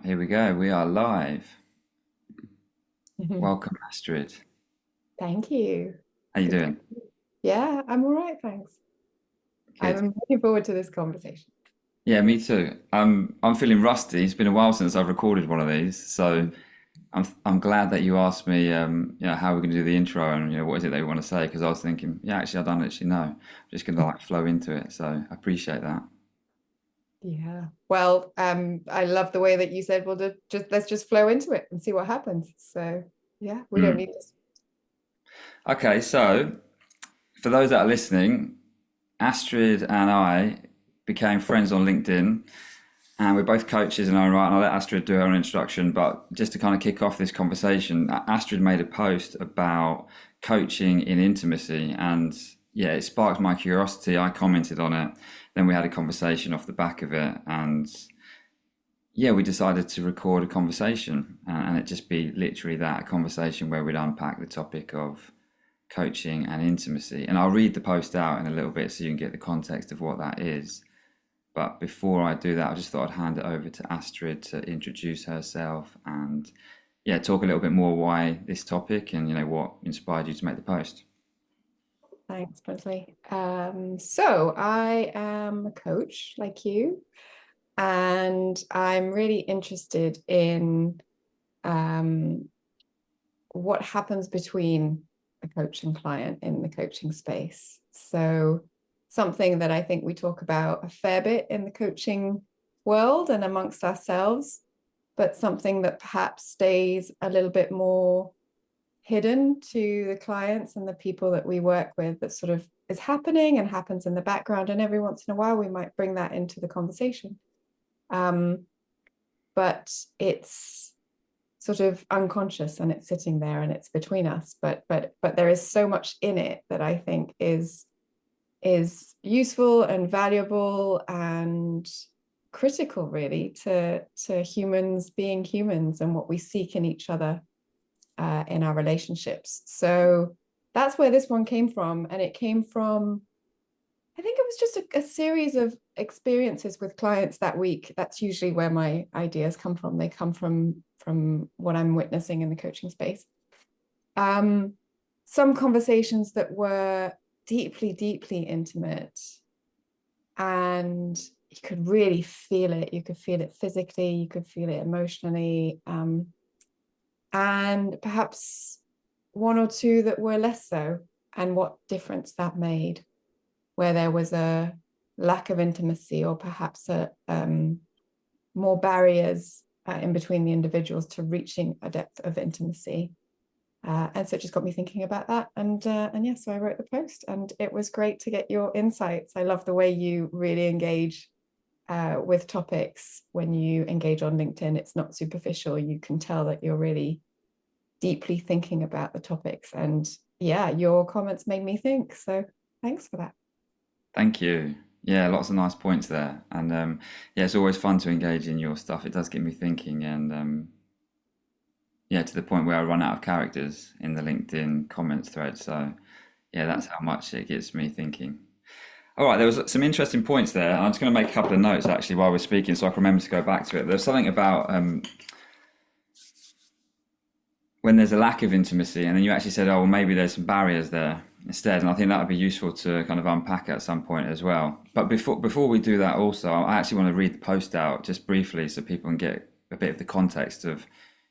Here we go. We are live. Welcome, Astrid. Thank you. How you Good to doing? Yeah, I'm all right, thanks. Good. I'm looking forward to this conversation. Yeah, me too. I'm feeling rusty. It's been a while since I've recorded one of these, so I'm glad that you asked me, how we're going to do the intro and what is it that we want to say? Because I was thinking, yeah, actually, I don't actually know. I'm just going to like flow into it. So I appreciate that. Yeah. Well, I love the way that you said, well, just let's just flow into it and see what happens. So yeah, we don't Mm. need this. Okay, so for those that are listening, Astrid and I became friends on LinkedIn. And we're both coaches in our own right, and I'll let Astrid do her own introduction. But just to kind of kick off this conversation, Astrid made a post about coaching in intimacy, and yeah, it sparked my curiosity. I commented on it, then we had a conversation off the back of it, and yeah, we decided to record a conversation, and it just be literally that, a conversation where we'd unpack the topic of coaching and intimacy. And I'll read the post out in a little bit so you can get the context of what that is. But before I do that, I just thought I'd hand it over to Astrid to introduce herself and yeah, talk a little bit more why this topic and what inspired you to make the post. Thanks, Brinsley. So I am a coach like you, and I'm really interested in um, what happens between a coach and client in the coaching space. So, something that I think we talk about a fair bit in the coaching world and amongst ourselves, but something that perhaps stays a little bit more hidden to the clients and the people that we work with, that sort of is happening and happens in the background. And every once in a while, we might bring that into the conversation. Um, but it's sort of unconscious and it's sitting there and it's between us, but there is so much in it that I think is useful and valuable and critical, really, to humans being humans and what we seek in each other, in our relationships. So that's where this one came from, and it came from, I think it was just a series of experiences with clients that week. That's usually where my ideas come from. They come from what I'm witnessing in the coaching space. Um, some conversations that were deeply, deeply intimate, and you could really feel it. You could feel it physically, you could feel it emotionally, and perhaps one or two that were less so, and what difference that made, where there was a lack of intimacy or perhaps more barriers in between the individuals to reaching a depth of intimacy. And so it just got me thinking about that. And yeah, so I wrote the post, and it was great to get your insights. I love the way you really engage with topics when you engage on LinkedIn. It's not superficial. You can tell that you're really deeply thinking about the topics. And yeah, your comments made me think. So thanks for that. Thank you. Yeah, lots of nice points there. And yeah, it's always fun to engage in your stuff. It does get me thinking and yeah, to the point where I run out of characters in the LinkedIn comments thread. So yeah, that's how much it gets me thinking. All right, there was some interesting points there. I'm just going to make a couple of notes actually while we're speaking, so I can remember to go back to it. There's something about when there's a lack of intimacy, and then you actually said, "Oh, well, maybe there's some barriers there instead." And I think that would be useful to kind of unpack at some point as well. But before we do that, also, I actually want to read the post out just briefly so people can get a bit of the context of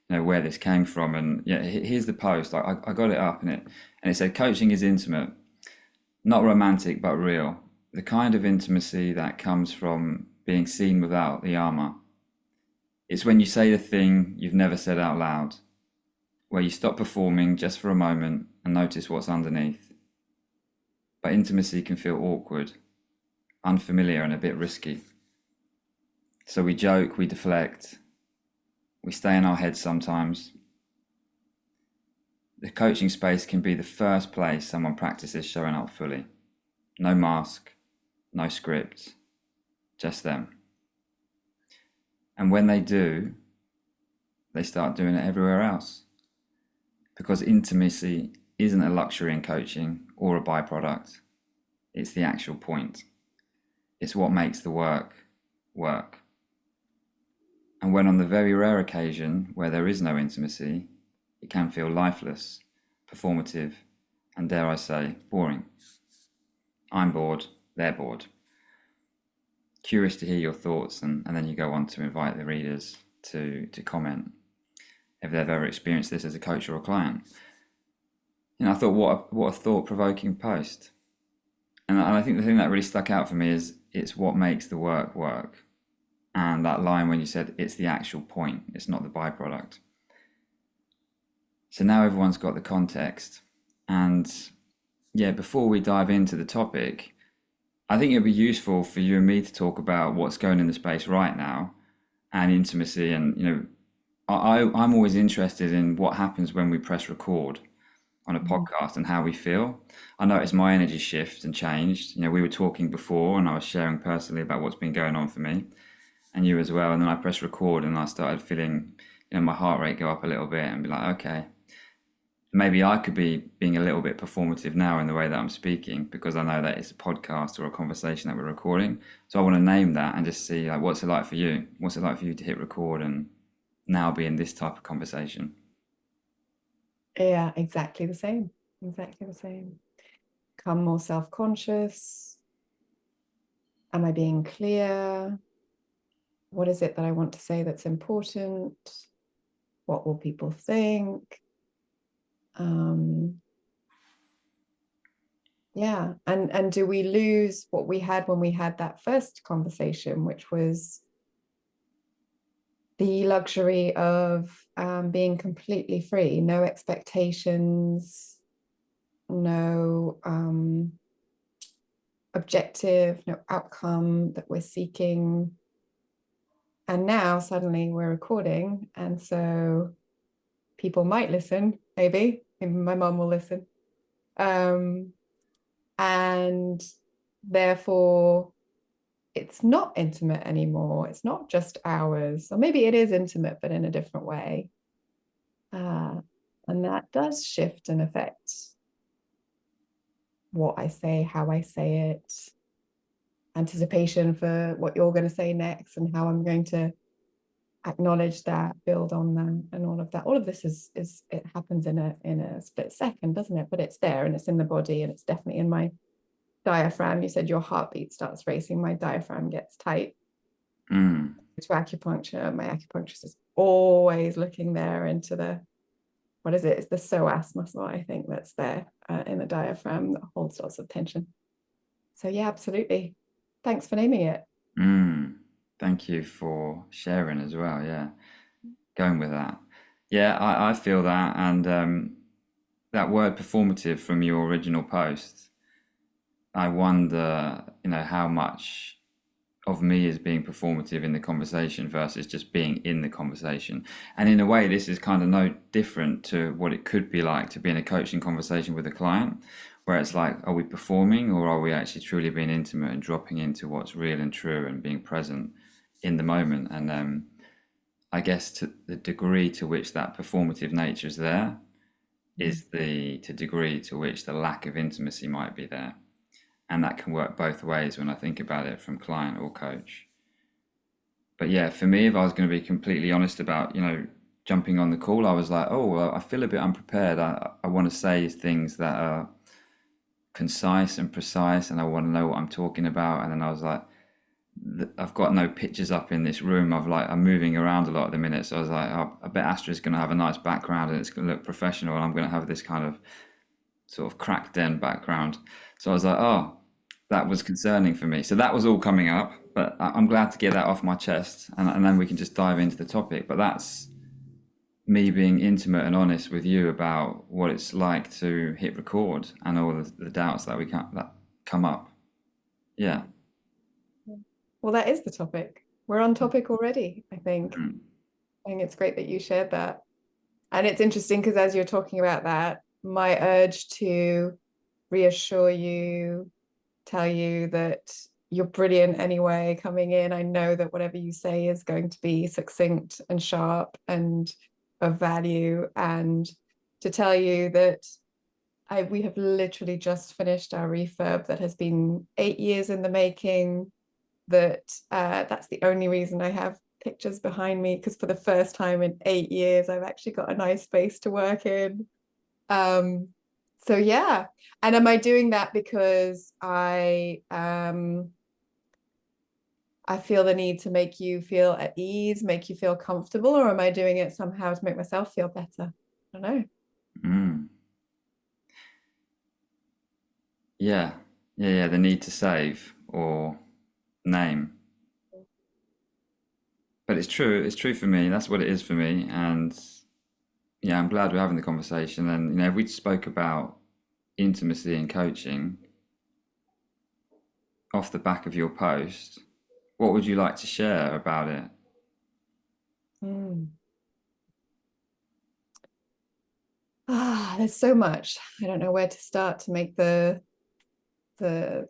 where this came from. And yeah, here's the post. I got it up, and it said, "Coaching is intimate, not romantic but real. The kind of intimacy that comes from being seen without the armor. It's when you say the thing you've never said out loud, where you stop performing just for a moment and notice what's underneath. But intimacy can feel awkward, unfamiliar, and a bit risky. So we joke, we deflect, we stay in our heads sometimes. The coaching space can be the first place someone practices showing up fully. No mask, no script, just them. And when they do, they start doing it everywhere else. Because intimacy isn't a luxury in coaching or a byproduct. It's the actual point. It's what makes the work work. And when on the very rare occasion where there is no intimacy, it can feel lifeless, performative, and dare I say, boring. I'm bored, they're bored. Curious to hear your thoughts, and then you go on to invite the readers to comment if they've ever experienced this as a coach or a client. I thought, what a thought-provoking post. And I think the thing that really stuck out for me is it's what makes the work work. And that line when you said it's the actual point, it's not the byproduct. So now everyone's got the context. And yeah, before we dive into the topic, I think it'd be useful for you and me to talk about what's going in the space right now and intimacy. And, I'm always interested in what happens when we press record on a podcast and how we feel. I noticed my energy shift and changed. We were talking before and I was sharing personally about what's been going on for me and you as well. And then I pressed record and I started feeling, my heart rate go up a little bit and be like, okay, maybe I could be being a little bit performative now in the way that I'm speaking because I know that it's a podcast or a conversation that we're recording. So I want to name that and just see like, what's it like for you? What's it like for you to hit record and now be in this type of conversation? Yeah, exactly the same. Exactly the same. Become more self-conscious. Am I being clear? What is it that I want to say that's important? What will people think? Yeah, and do we lose what we had when we had that first conversation, which was the luxury of being completely free, no expectations, no objective, no outcome that we're seeking. And now suddenly we're recording, and so people might listen, maybe my mom will listen. And therefore it's not intimate anymore. It's not just ours, or maybe it is intimate, but in a different way. And that does shift and affect what I say, how I say it, anticipation for what you're going to say next and how I'm going to acknowledge that, build on them, and all of that. All of this is it happens in a split second, doesn't it? But it's there and it's in the body and it's definitely in my diaphragm. You said your heartbeat starts racing. My diaphragm gets tight. To acupuncture, my acupuncturist is always looking there into the, what is it? It's the psoas muscle, I think, that's there in the diaphragm that holds lots of tension. So yeah, absolutely. Thanks for naming it. Thank you for sharing as well. Yeah, going with that. Yeah, I feel that. And that word performative from your original post, I wonder, how much of me is being performative in the conversation versus just being in the conversation. And in a way, this is kind of no different to what it could be like to be in a coaching conversation with a client, where it's like, are we performing or are we actually truly being intimate and dropping into what's real and true and being present in the moment? And I guess to the degree to which that performative nature is there is the degree to which the lack of intimacy might be there. And that can work both ways when I think about it from client or coach. But yeah, for me, if I was going to be completely honest about, jumping on the call, I was like, oh, well, I feel a bit unprepared. I want to say things that are concise and precise, and I want to know what I'm talking about. And then I was like, I've got no pictures up in this room. I'm moving around a lot at the minute. So I was like, oh, I bet Astrid's going to have a nice background and it's going to look professional. And I'm going to have this kind of sort of cracked den background. So I was like, oh, that was concerning for me. So that was all coming up, but I'm glad to get that off my chest, and then we can just dive into the topic. But that's me being intimate and honest with you about what it's like to hit record and all the doubts that that come up. Yeah. Well, that is the topic. We're on topic already, I think. I think it's great that you shared that. And it's interesting because as you're talking about that, my urge to reassure you, tell you that you're brilliant anyway coming in. I know that whatever you say is going to be succinct and sharp and of value. And to tell you that we have literally just finished our refurb that has been 8 years in the making, that that's the only reason I have pictures behind me because for the first time in 8 years, I've actually got a nice space to work in. So yeah. And am I doing that because I feel the need to make you feel at ease, make you feel comfortable, or am I doing it somehow to make myself feel better? I don't know. Mm. Yeah. Yeah. The need to save or name. But it's true. It's true for me. That's what it is for me. And yeah, I'm glad we're having the conversation. And if we spoke about intimacy and coaching off the back of your post, what would you like to share about it? Mm. There's so much. I don't know where to start to make the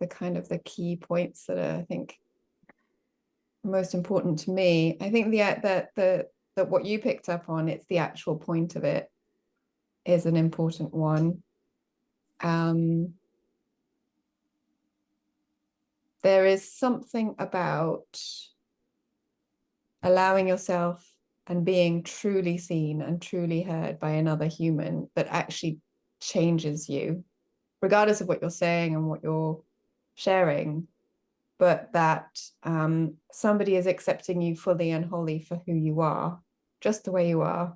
kind of the key points that are, I think, most important to me. I think that what you picked up on, it's the actual point of it, is an important one. There is something about allowing yourself and being truly seen and truly heard by another human that actually changes you, regardless of what you're saying and what you're sharing, but that somebody is accepting you fully and wholly for who you are, just the way you are,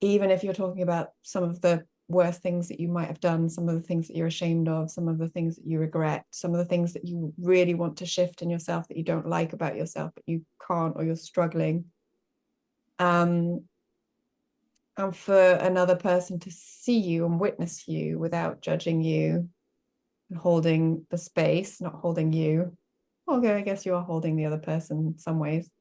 even if you're talking about some of the worst things that you might have done, some of the things that you're ashamed of, some of the things that you regret, some of the things that you really want to shift in yourself that you don't like about yourself, but you can't, or you're struggling. And for another person to see you and witness you without judging you and holding the space, not holding you. Okay, I guess you are holding the other person in some ways.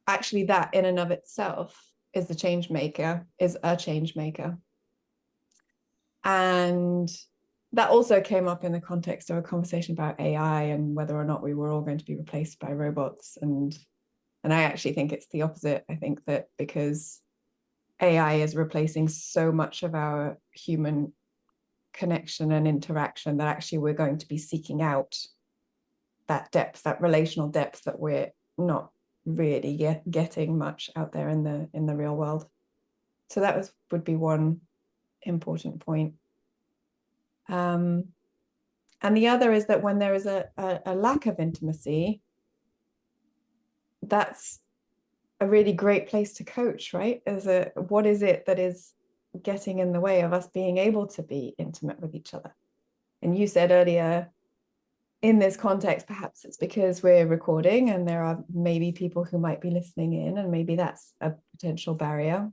Actually, that in and of itself is the change maker, is a change maker. And that also came up in the context of a conversation about AI and whether or not we were all going to be replaced by robots. And I actually think it's the opposite. I think that because AI is replacing so much of our human connection and interaction, that actually we're going to be seeking out that depth, that relational depth that we're not really getting much out there in the real world. So that would be one important point. And the other is that when there is a lack of intimacy, that's a really great place to coach, right? What is it that is getting in the way of us being able to be intimate with each other? And you said earlier, in this context, perhaps it's because we're recording and there are maybe people who might be listening in, and maybe that's a potential barrier.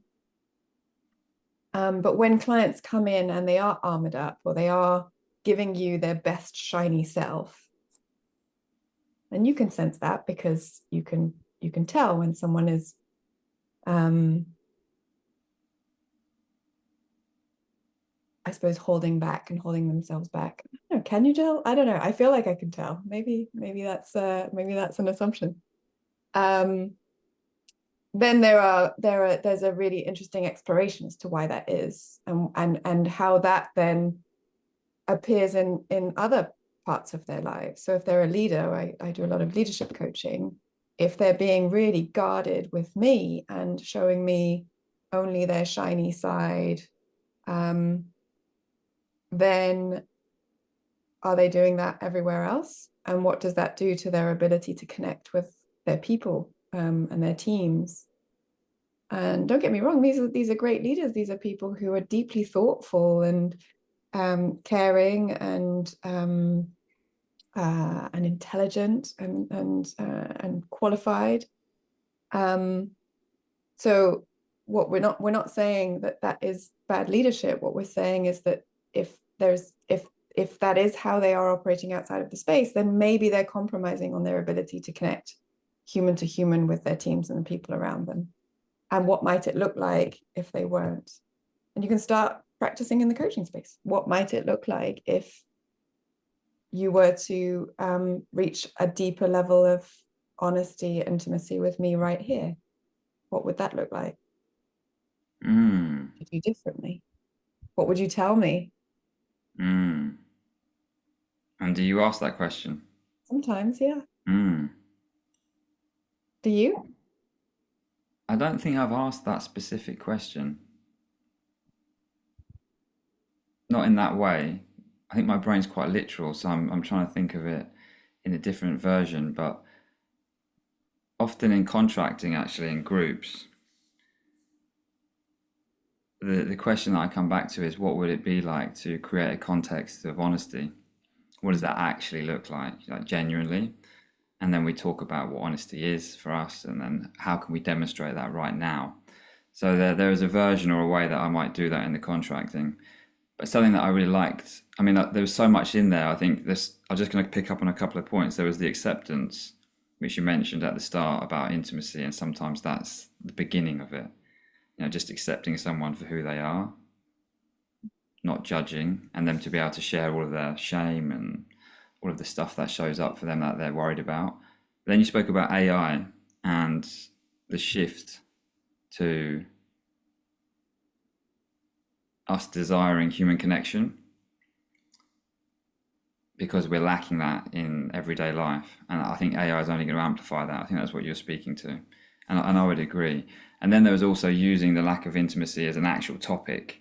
But when clients come in and they are armored up, or they are giving you their best shiny self, and you can sense that because you can tell when someone is I suppose holding back and holding themselves back. Can you tell? I don't know. I feel like I can tell. Maybe that's an assumption. Then there's a really interesting exploration as to why that is, and how that then appears in other parts of their lives. So if they're a leader, I do a lot of leadership coaching. If they're being really guarded with me and showing me only their shiny side, then are they doing that everywhere else? And what does that do to their ability to connect with their people and their teams? And don't get me wrong, these are great leaders. These are people who are deeply thoughtful and caring and intelligent and qualified. So what we're not saying that is bad leadership. What we're saying is that if that is how they are operating outside of the space, then maybe they're compromising on their ability to connect human to human with their teams and the people around them. And what might it look like if they weren't? And you can start practicing in the coaching space. What might it look like if you were to reach a deeper level of honesty, intimacy with me right here? What would that look like? Mm. To do differently? What would you tell me? Mm. And do you ask that question? Sometimes, yeah. Mm. Do you? I don't think I've asked that specific question. Not in that way. I think my brain's quite literal, so I'm trying to think of it in a different version. But often in contracting, actually in groups, the question that I come back to is what would it be like to create a context of honesty? What does that actually look like genuinely? And then we talk about what honesty is for us, and then how can we demonstrate that right now? So there is a version or a way that I might do that in the contracting. But something that I really liked, I mean, there was so much in there. I think this, I'm just going to pick up on a couple of points. There was the acceptance, which you mentioned at the start about intimacy, and sometimes that's the beginning of it. Just accepting someone for who they are, not judging, and them to be able to share all of their shame and all of the stuff that shows up for them that they're worried about. Then you spoke about AI and the shift to us desiring human connection because we're lacking that in everyday life. And I think AI is only going to amplify that. I think that's what you're speaking to. And I would agree. And then there was also using the lack of intimacy as an actual topic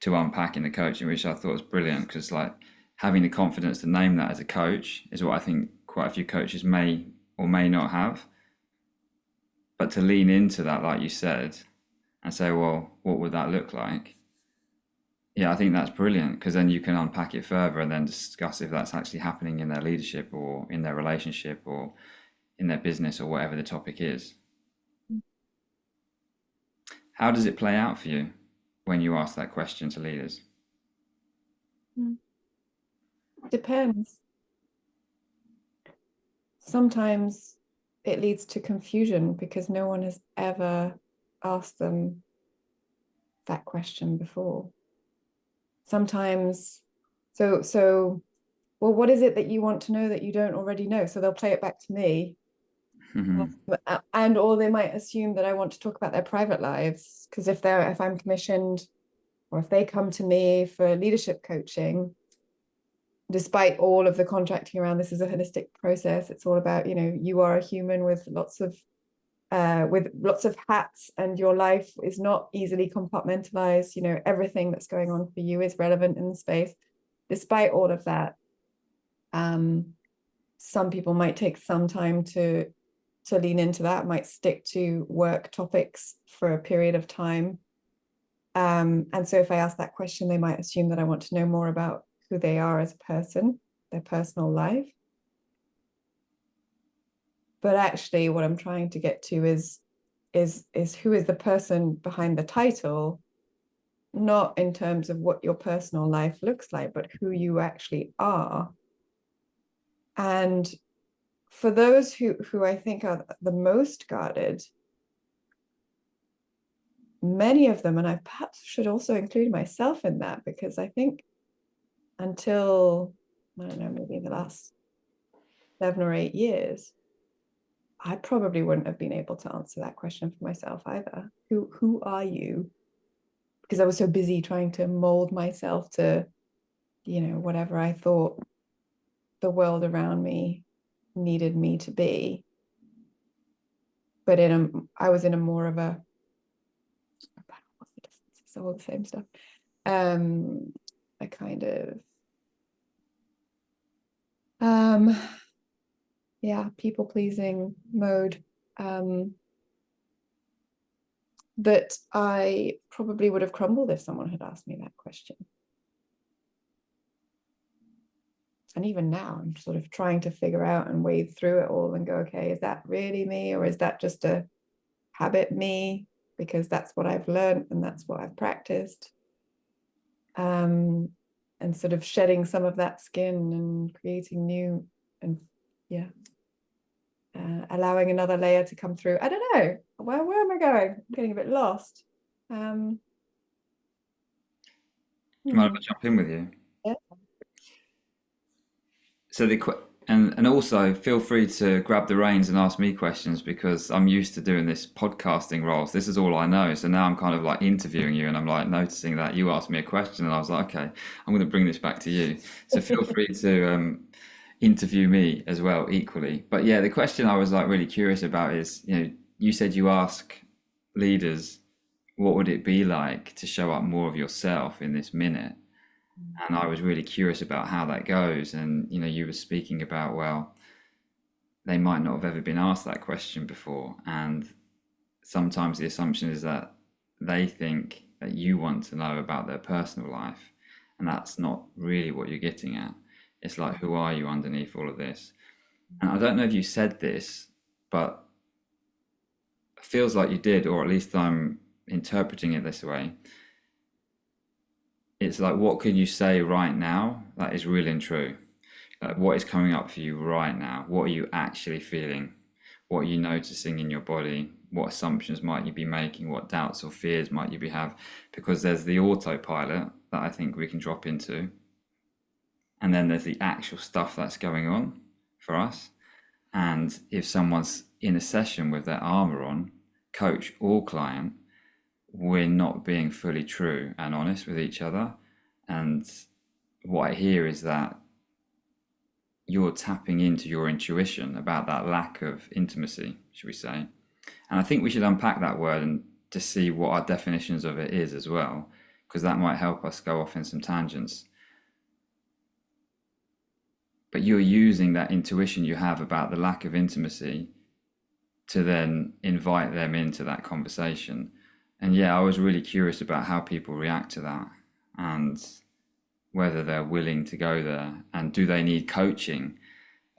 to unpack in the coaching, which I thought was brilliant because, like, having the confidence to name that as a coach is what I think quite a few coaches may or may not have. But to lean into that, like you said, and say, well, what would that look like? Yeah, I think that's brilliant because then you can unpack it further and then discuss if that's actually happening in their leadership or in their relationship or in their business or whatever the topic is. How does it play out for you when you ask that question to leaders? Mm. Depends. Sometimes it leads to confusion because no one has ever asked them that question before. Sometimes, well, what is it that you want to know that you don't already know? So they'll play it back to me. And or they might assume that I want to talk about their private lives because if I'm commissioned or if they come to me for leadership coaching, despite all of the contracting around this is a holistic process, it's all about, you are a human with lots of hats, and your life is not easily compartmentalized. Everything that's going on for you is relevant in the space. Despite all of that, some people might take some time to lean into that, might stick to work topics for a period of time. And so if I ask that question, they might assume that I want to know more about who they are as a person, their personal life. But actually what I'm trying to get to is who is the person behind the title, not in terms of what your personal life looks like, but who you actually are. And for those who I think are the most guarded, many of them, and I perhaps should also include myself in that, because I think until, I don't know, maybe the last 7 or 8 years, I probably wouldn't have been able to answer that question for myself either. Who are you? Because I was so busy trying to mold myself to, whatever I thought the world around me needed me to be. But I was in a more of a, what's the difference? It's all the same stuff. A kind of, people pleasing mode. That I probably would have crumbled if someone had asked me that question. And even now, I'm sort of trying to figure out and wade through it all and go, okay, is that really me? Or is that just a habit me? Because that's what I've learned and that's what I've practiced. And sort of shedding some of that skin and creating new, and allowing another layer to come through. I don't know. Where am I going? I'm getting a bit lost. Do you mind if I jump in with you? Yeah. So And also feel free to grab the reins and ask me questions because I'm used to doing this podcasting roles. This is all I know. So now I'm kind of like interviewing you and I'm like noticing that you asked me a question and I was like, okay, I'm going to bring this back to you. So feel free to interview me as well equally. But yeah, the question I was like really curious about is, you said you ask leaders, what would it be like to show up more of yourself in this minute? And I was really curious about how that goes. And you were speaking about, well, they might not have ever been asked that question before. And sometimes the assumption is that they think that you want to know about their personal life. And that's not really what you're getting at. It's like, who are you underneath all of this? And I don't know if you said this, but it feels like you did, or at least I'm interpreting it this way. It's like, what can you say right now that is real and true? Like, what is coming up for you right now? What are you actually feeling? What are you noticing in your body? What assumptions might you be making? What doubts or fears might you be have? Because there's the autopilot that I think we can drop into, and then there's the actual stuff that's going on for us. And if someone's in a session with their armor on, coach or client, we're not being fully true and honest with each other. And what I hear is that you're tapping into your intuition about that lack of intimacy, should we say. And I think we should unpack that word and to see what our definitions of it is as well, because that might help us go off in some tangents. But you're using that intuition you have about the lack of intimacy to then invite them into that conversation. And yeah, I was really curious about how people react to that and whether they're willing to go there, and do they need coaching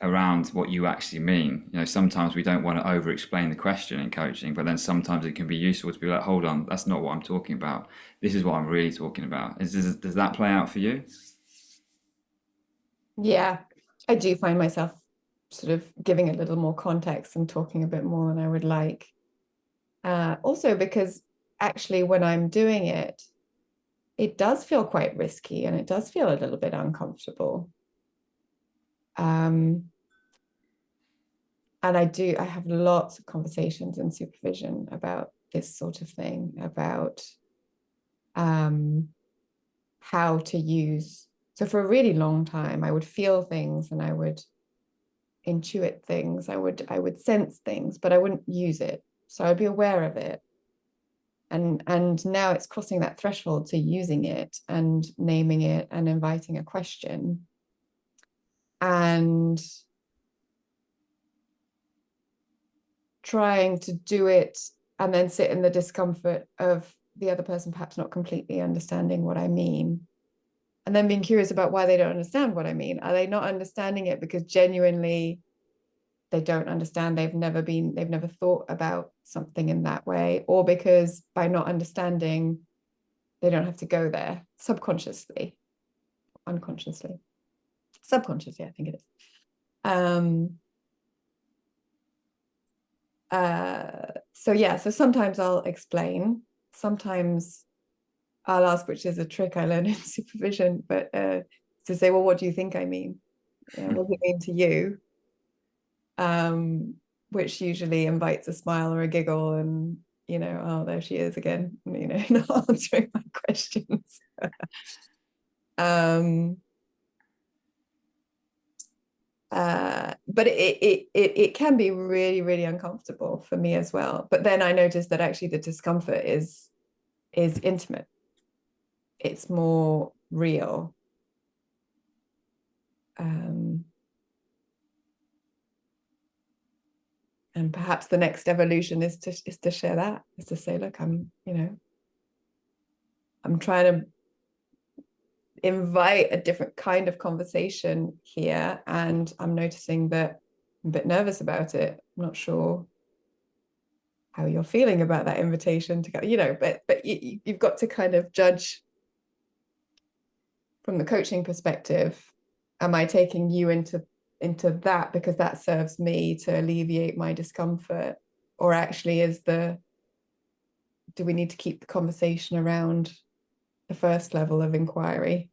around what you actually mean. Sometimes we don't want to over explain the question in coaching, but then sometimes it can be useful to be like, hold on, that's not what I'm talking about. This is what I'm really talking about. Does that play out for you? Yeah, I do find myself sort of giving a little more context and talking a bit more than I would like. Also because actually when I'm doing it, it does feel quite risky and it does feel a little bit uncomfortable. And I have lots of conversations in supervision about this sort of thing, about how to use. So for a really long time, I would feel things and I would intuit things. I would sense things, but I wouldn't use it. So I'd be aware of it. And now it's crossing that threshold to using it and naming it and inviting a question. And trying to do it and then sit in the discomfort of the other person perhaps not completely understanding what I mean. And then being curious about why they don't understand what I mean. Are they not understanding it because genuinely they don't understand, they've never thought about something in that way, or because by not understanding, they don't have to go there subconsciously, unconsciously, subconsciously, I think it is. So sometimes I'll explain, sometimes I'll ask, which is a trick I learned in supervision, but to say, well, what do you think I mean? What does it mean to you? Which usually invites a smile or a giggle and, oh, there she is again, not answering my questions. But it can be really, really uncomfortable for me as well. But then I noticed that actually the discomfort is intimate. It's more real. And perhaps the next evolution is to share that, is to say, look, I'm trying to invite a different kind of conversation here, and I'm noticing that I'm a bit nervous about it. I'm not sure how you're feeling about that invitation to go, but you've got to kind of judge from the coaching perspective. Am I taking you into that because that serves me to alleviate my discomfort, or actually do we need to keep the conversation around the first level of inquiry?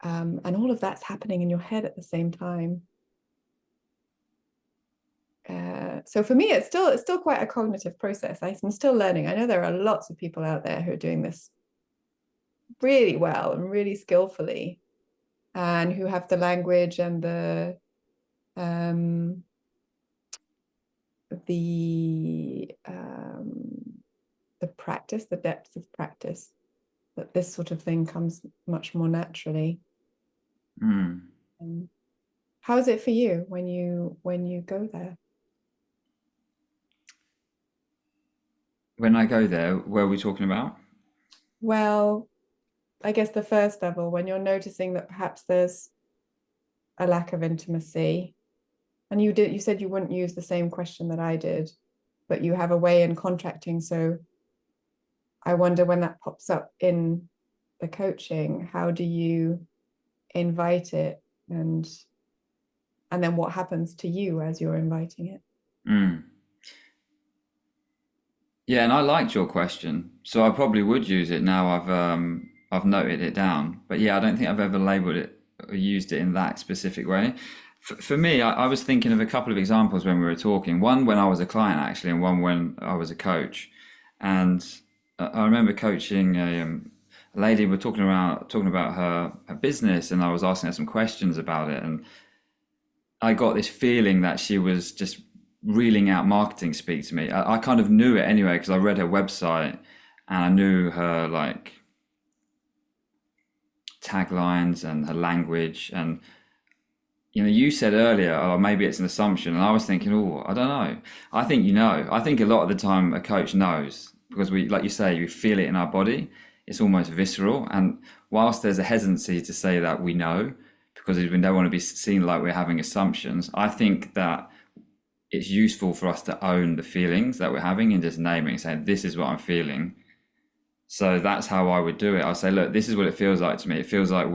And all of that's happening in your head at the same time. So for me, it's still quite a cognitive process. I'm still learning. I know there are lots of people out there who are doing this really well and really skillfully, and who have the language and um, the practice, the depth of practice, that this sort of thing comes much more naturally. Mm. How is it for you when you go there? When I go there, where are we talking about? Well, I guess the first level, when you're noticing that perhaps there's a lack of intimacy, and you said you wouldn't use the same question that I did, but you have a way in contracting. So I wonder, when that pops up in the coaching, how do you invite it, and then what happens to you as you're inviting it? Mm. Yeah, and I liked your question, so I probably would use it now. I've noted it down, but yeah, I don't think I've ever labeled it or used it in that specific way. For me, I was thinking of a couple of examples when we were talking. One when I was a client actually, and one when I was a coach. And I remember coaching a lady. We're talking about her business, and I was asking her some questions about it, and I got this feeling that she was just reeling out marketing speak to me. I kind of knew it anyway because I read her website and I knew her like taglines and her language. And you said earlier, oh, maybe it's an assumption, and I was thinking, oh, I don't know. I think I think a lot of the time a coach knows because we, like you say, we feel it in our body. It's almost visceral. And whilst there's a hesitancy to say that we know, because we don't want to be seen like we're having assumptions, I think that it's useful for us to own the feelings that we're having and just naming, saying, this is what I'm feeling. So that's how I would do it. I'll say, look, this is what it feels like to me. It feels like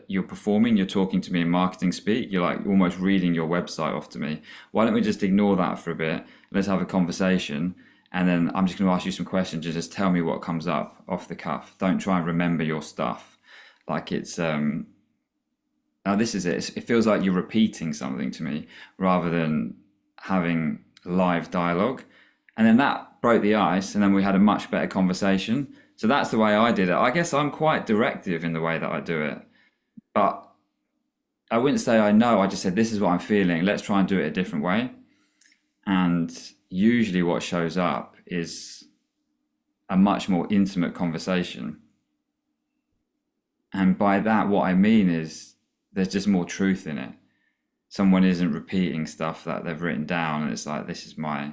you're performing, you're talking to me in marketing speak, you're like almost reading your website off to me. Why don't we just ignore that for a bit? Let's have a conversation. And then I'm just going to ask you some questions and just tell me what comes up off the cuff. Don't try and remember your stuff. Like it's, now this is it. It feels like you're repeating something to me rather than having live dialogue. And then that broke the ice, and then we had a much better conversation. So that's the way I did it. I guess I'm quite directive in the way that I do it, but I wouldn't say I know. I just said, this is what I'm feeling. Let's try and do it a different way. And usually what shows up is a much more intimate conversation. And by that, what I mean is there's just more truth in it. Someone isn't repeating stuff that they've written down, and it's like, this is my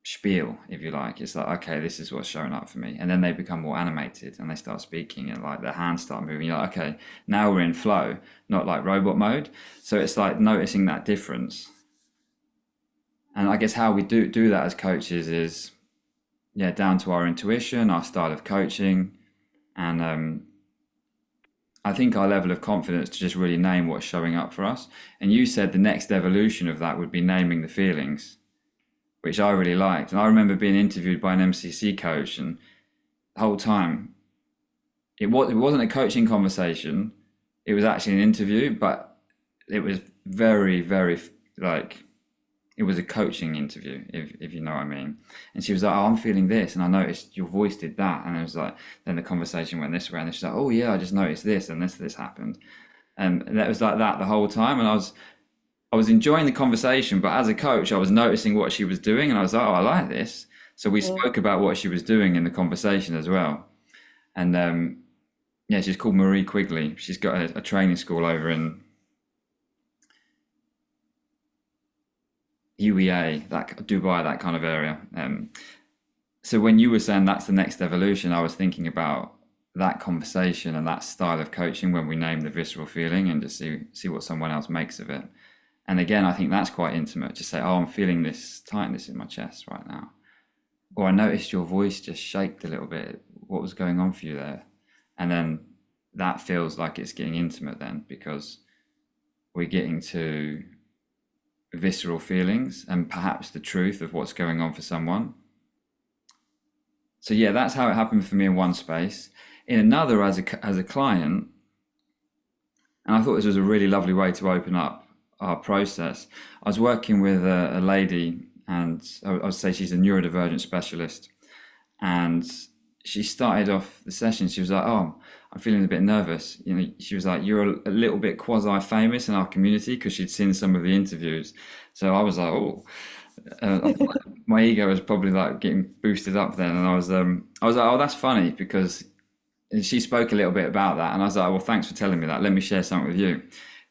spiel, if you like. It's like, okay, this is what's showing up for me. And then they become more animated and they start speaking, and like their hands start moving. You're like, okay, now we're in flow, not like robot mode. So it's like noticing that difference. And I guess how we do that as coaches is, yeah, down to our intuition, our style of coaching, and I think our level of confidence to just really name what's showing up for us. And you said the next evolution of that would be naming the feelings, which I really liked. And I remember being interviewed by an MCC coach, and the whole time it wasn't a coaching conversation. It was actually an interview, but it was very, very like, it was a coaching interview, if you know what I mean. And she was like, oh, I'm feeling this, and I noticed your voice did that. And it was like, then the conversation went this way, and she's like, oh yeah, I just noticed this, and this happened. And that was like that the whole time. And I was enjoying the conversation, but as a coach, I was noticing what she was doing, and I was like, oh, I like this. So we spoke about what she was doing in the conversation as well. And yeah, she's called Marie Quigley. She's got a training school over in UEA, that Dubai, that kind of area. So when you were saying that's the next evolution, I was thinking about that conversation and that style of coaching when we name the visceral feeling and just see what someone else makes of it. And again, I think that's quite intimate. Just say, oh, I'm feeling this tightness in my chest right now. Or I noticed your voice just shaked a little bit. What was going on for you there? And then that feels like it's getting intimate then, because we're getting to visceral feelings and perhaps the truth of what's going on for someone. So yeah, that's how it happened for me in one space. In another, as a client, and I thought this was a really lovely way to open up our process. I was working with a lady, and I would say she's a neurodivergent specialist. And she started off the session, she was like, "Oh, I'm feeling a bit nervous." You know, she was like, "You're a little bit quasi-famous in our community," because she'd seen some of the interviews. So I was like, "Oh," my ego was probably like getting boosted up then, and I was like, "Oh, that's funny," because and she spoke a little bit about that, and I was like, "Well, thanks for telling me that. Let me share something with you."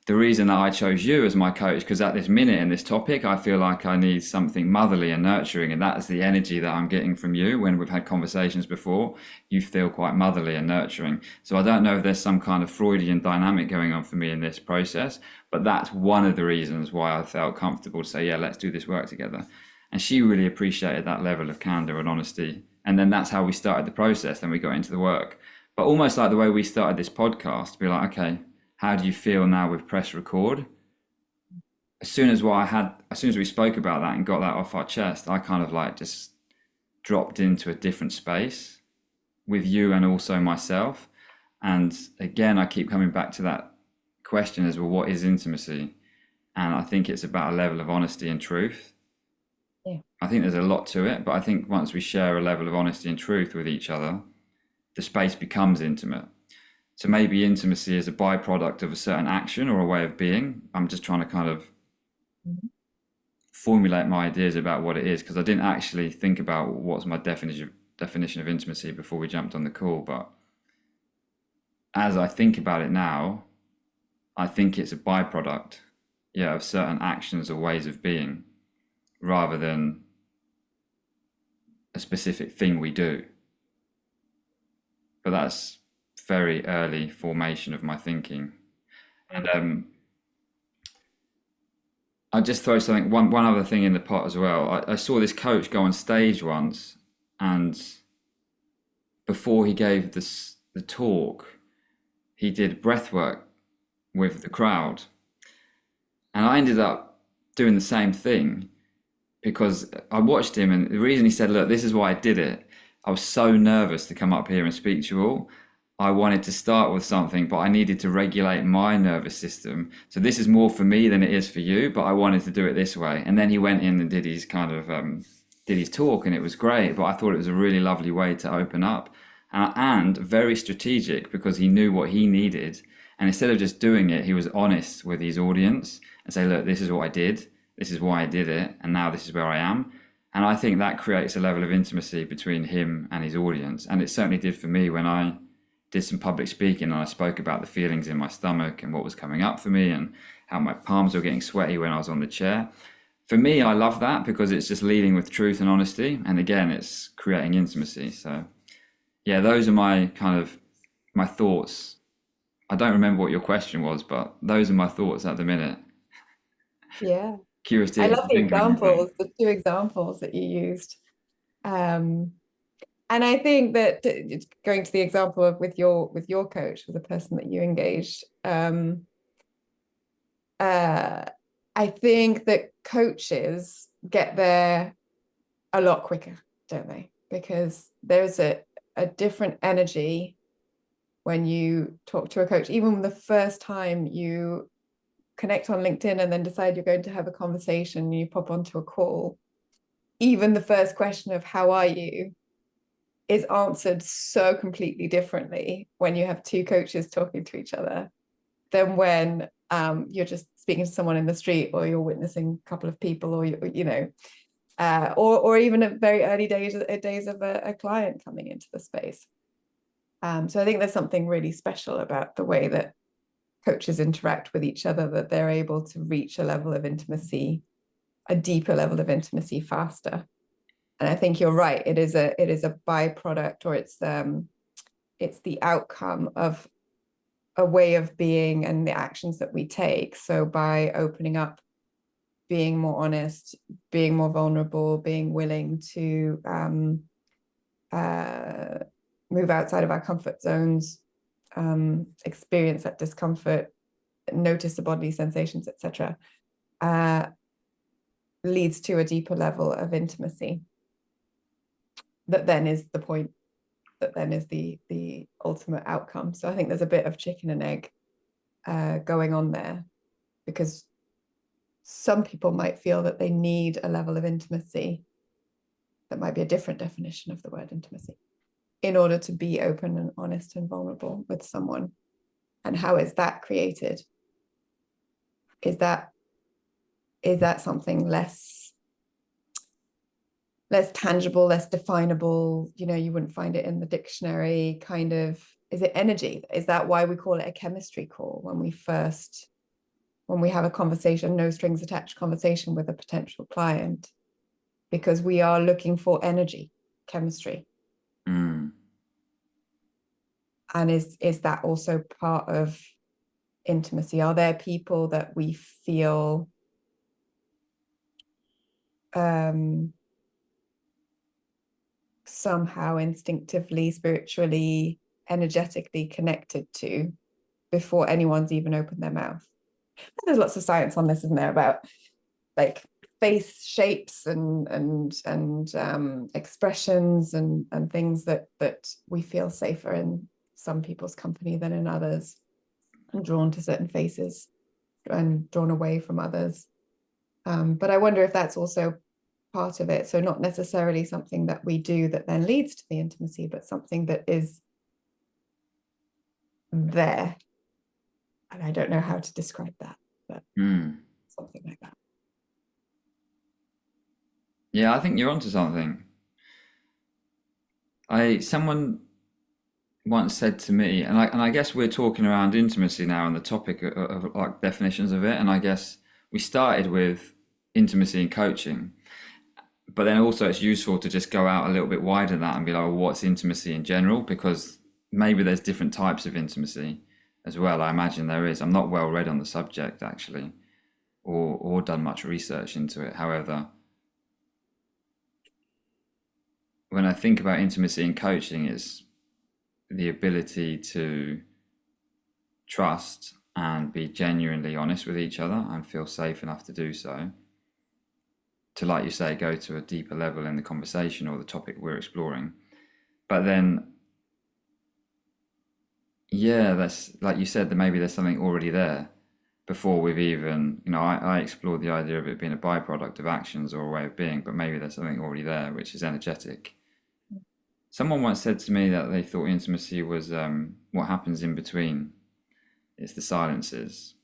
The reason that I chose you as my coach, because at this minute in this topic, I feel like I need something motherly and nurturing, and that is the energy that I'm getting from you. When we've had conversations before, you feel quite motherly and nurturing. So I don't know if there's some kind of Freudian dynamic going on for me in this process, but that's one of the reasons why I felt comfortable to say, "Yeah, let's do this work together." And she really appreciated that level of candor and honesty. And then that's how we started the process. Then we got into the work. But almost like the way we started this podcast, be like, "Okay, how do you feel now with press record?" As soon as we spoke about that and got that off our chest, I kind of like just dropped into a different space with you and also myself. And again, I keep coming back to that question as well, what is intimacy? And I think it's about a level of honesty and truth. Yeah. I think there's a lot to it, but I think once we share a level of honesty and truth with each other, the space becomes intimate. So maybe intimacy is a byproduct of a certain action or a way of being. I'm just trying to kind of formulate my ideas about what it is, because I didn't actually think about what's my definition of intimacy before we jumped on the call. But as I think about it now, I think it's a byproduct, yeah, of certain actions or ways of being, rather than a specific thing we do. But that's very early formation of my thinking. And I'll just throw one other thing in the pot as well. I saw this coach go on stage once, and before he gave the talk, he did breath work with the crowd. And I ended up doing the same thing because I watched him, and the reason he said, "Look, this is why I did it. I was so nervous to come up here and speak to you all. I wanted to start with something, but I needed to regulate my nervous system. So this is more for me than it is for you, but I wanted to do it this way." And then he went in and did his did his talk, and it was great. But I thought it was a really lovely way to open up, and very strategic, because he knew what he needed. And instead of just doing it, he was honest with his audience and say, "Look, this is what I did. This is why I did it. And now this is where I am." And I think that creates a level of intimacy between him and his audience. And it certainly did for me when I did some public speaking and I spoke about the feelings in my stomach and what was coming up for me and how my palms were getting sweaty when I was on the chair. For me, I love that because it's just leading with truth and honesty. And again, it's creating intimacy. So yeah, those are my my thoughts. I don't remember what your question was, but those are my thoughts at the minute. Yeah. Curious to I hear what love you the think of anything. examples, the two examples that you used. Um, and I think that going to the example of with your coach, with the person that you engaged, I think that coaches get there a lot quicker, don't they? Because there's a different energy when you talk to a coach, even the first time you connect on LinkedIn and then decide you're going to have a conversation, you pop onto a call. Even the first question of "how are you" is answered so completely differently when you have two coaches talking to each other than when you're just speaking to someone in the street, or you're witnessing a couple of people, or or even at very early days of a client coming into the space. So I think there's something really special about the way that coaches interact with each other, that they're able to reach a level of intimacy, a deeper level of intimacy faster. And I think you're right. It is a byproduct, or it's the outcome of a way of being and the actions that we take. So by opening up, being more honest, being more vulnerable, being willing to move outside of our comfort zones, experience that discomfort, notice the bodily sensations, etc., leads to a deeper level of intimacy. That then is the point. that then is the ultimate outcome. So I think there's a bit of chicken and egg going on there, because some people might feel that they need a level of intimacy that might be a different definition of the word intimacy in order to be open and honest and vulnerable with someone. And how is that created? Is that something less tangible, less definable? You wouldn't find it in the dictionary. Kind of, is it energy? Is that why we call it a chemistry call when we have a conversation, no strings attached conversation with a potential client? Because we are looking for energy, chemistry. And is that also part of intimacy? Are there people that we feel somehow instinctively, spiritually, energetically connected to before anyone's even opened their mouth? There's lots of science on this, isn't there, about like face shapes and expressions and things that we feel safer in some people's company than in others, and drawn to certain faces and drawn away from others. But I wonder if that's also part of it. So not necessarily something that we do that then leads to the intimacy, but something that is there. And I don't know how to describe that, but something like that. Yeah, I think you're onto something. Someone once said to me, and I guess we're talking around intimacy now and the topic of like definitions of it, and I guess we started with intimacy and coaching, but then also it's useful to just go out a little bit wider than that and be like, well, what's intimacy in general? Because maybe there's different types of intimacy as well. I imagine there is. I'm not well read on the subject actually, or done much research into it. However, when I think about intimacy in coaching, it's the ability to trust and be genuinely honest with each other and feel safe enough to do so. To, like you say, go to a deeper level in the conversation or the topic we're exploring. But then, yeah, that's like you said, that maybe there's something already there before we've even, I explored the idea of it being a byproduct of actions or a way of being, but maybe there's something already there, which is energetic. Someone once said to me that they thought intimacy was what happens in between. It's the silences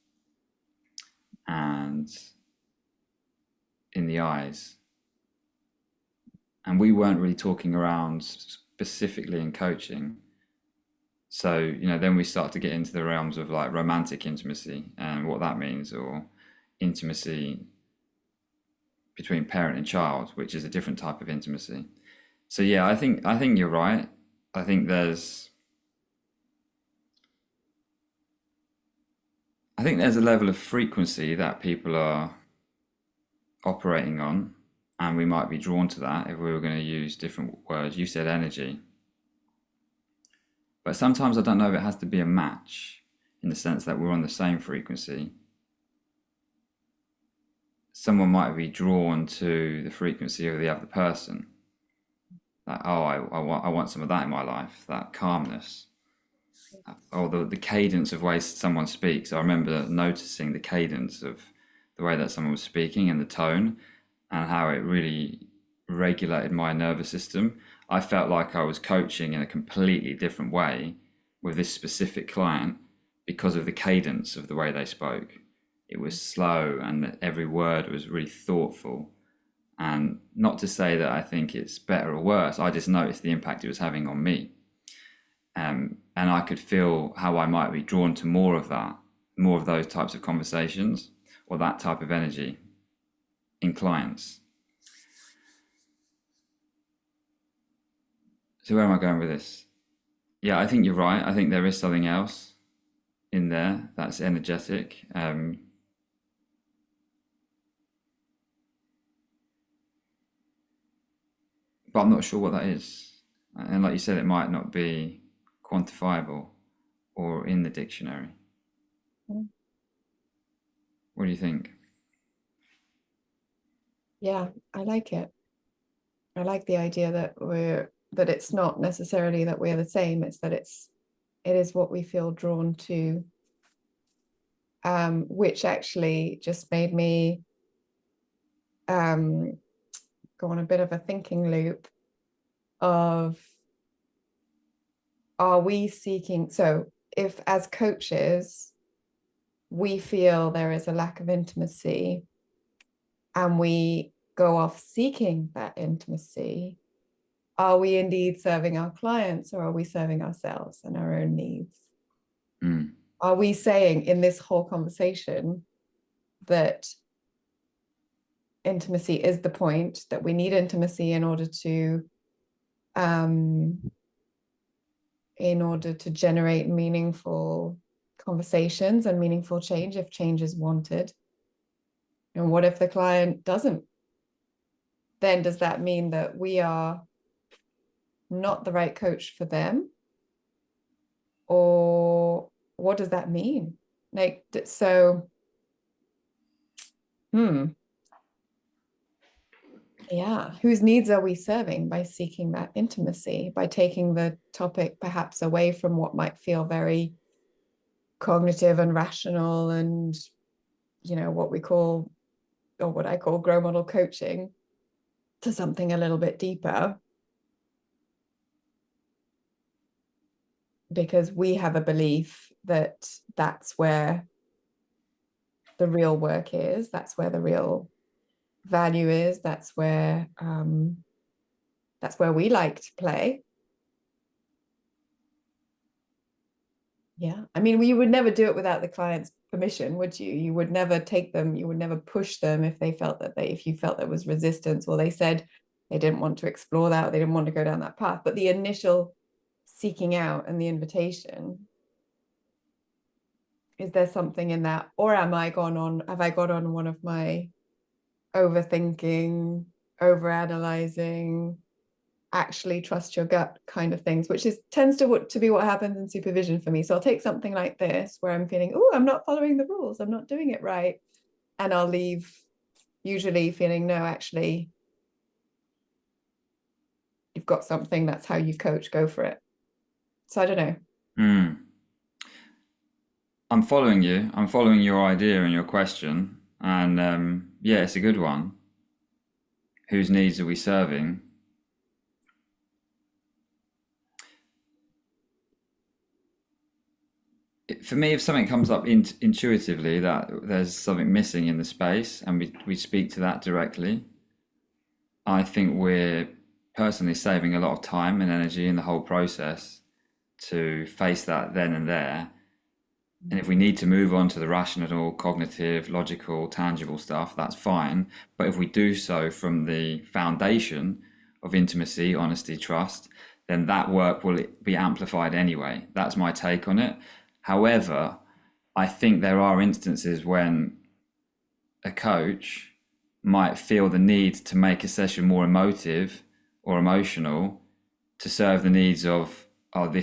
and in the eyes. And we weren't really talking around specifically in coaching. So, then we start to get into the realms of like romantic intimacy and what that means, or intimacy between parent and child, which is a different type of intimacy. So yeah, I think you're right. I think there's a level of frequency that people are operating on, and we might be drawn to that if we were going to use different words. You said energy. But sometimes I don't know if it has to be a match in the sense that we're on the same frequency. Someone might be drawn to the frequency of the other person. Like, oh, I want some of that in my life, that calmness. Or the cadence of ways someone speaks. I remember noticing the cadence of the way that someone was speaking and the tone and how it really regulated my nervous system. I felt like I was coaching in a completely different way with this specific client because of the cadence of the way they spoke. It was slow and every word was really thoughtful. And not to say that I think it's better or worse, I just noticed the impact it was having on me. And I could feel how I might be drawn to more of that, more of those types of conversations or that type of energy in clients. So where am I going with this? Yeah, I think you're right. I think there is something else in there that's energetic. But I'm not sure what that is. And like you said, it might not be quantifiable or in the dictionary. What do you think? Yeah, I like it. I like the idea that that it's not necessarily that we're the same, it's that it is what we feel drawn to, which actually just made me go on a bit of a thinking loop of, are we seeking, so if as coaches we feel there is a lack of intimacy and we go off seeking that intimacy, are we indeed serving our clients, or are we serving ourselves and our own needs? Are we saying in this whole conversation that intimacy is the point, that we need intimacy in order to generate meaningful conversations and meaningful change, if change is wanted? And what if the client doesn't? Then does that mean that we are not the right coach for them? Or what does that mean? Like, so, yeah, whose needs are we serving by seeking that intimacy, by taking the topic perhaps away from what might feel very cognitive and rational and, you know, what we call, or what I call, grow model coaching, to something a little bit deeper? Because we have a belief that that's where the real work is, that's where the real value is, that's where we like to play. Yeah, I mean, you would never do it without the client's permission, would you? You would never take them, you would never push them if they felt that if you felt there was resistance, or they said they didn't want to explore that, or they didn't want to go down that path. But the initial seeking out and the invitation, is there something in that? Or have I gone on one of my overthinking, overanalyzing, actually trust your gut kind of things, which tends to be what happens in supervision for me. So I'll take something like this where I'm feeling, oh, I'm not following the rules, I'm not doing it right, and I'll leave usually feeling, no, actually you've got something, that's how you coach, go for it. So I don't know. I'm following you. I'm following your idea and your question. And yeah, it's a good one. Whose needs are we serving? For me, if something comes up intuitively that there's something missing in the space and we speak to that directly, I think we're personally saving a lot of time and energy in the whole process to face that then and there. And if we need to move on to the rational, cognitive, logical, tangible stuff, that's fine. But if we do so from the foundation of intimacy, honesty, trust, then that work will be amplified anyway. That's my take on it. However, I think there are instances when a coach might feel the need to make a session more emotive or emotional to serve the needs of, oh, we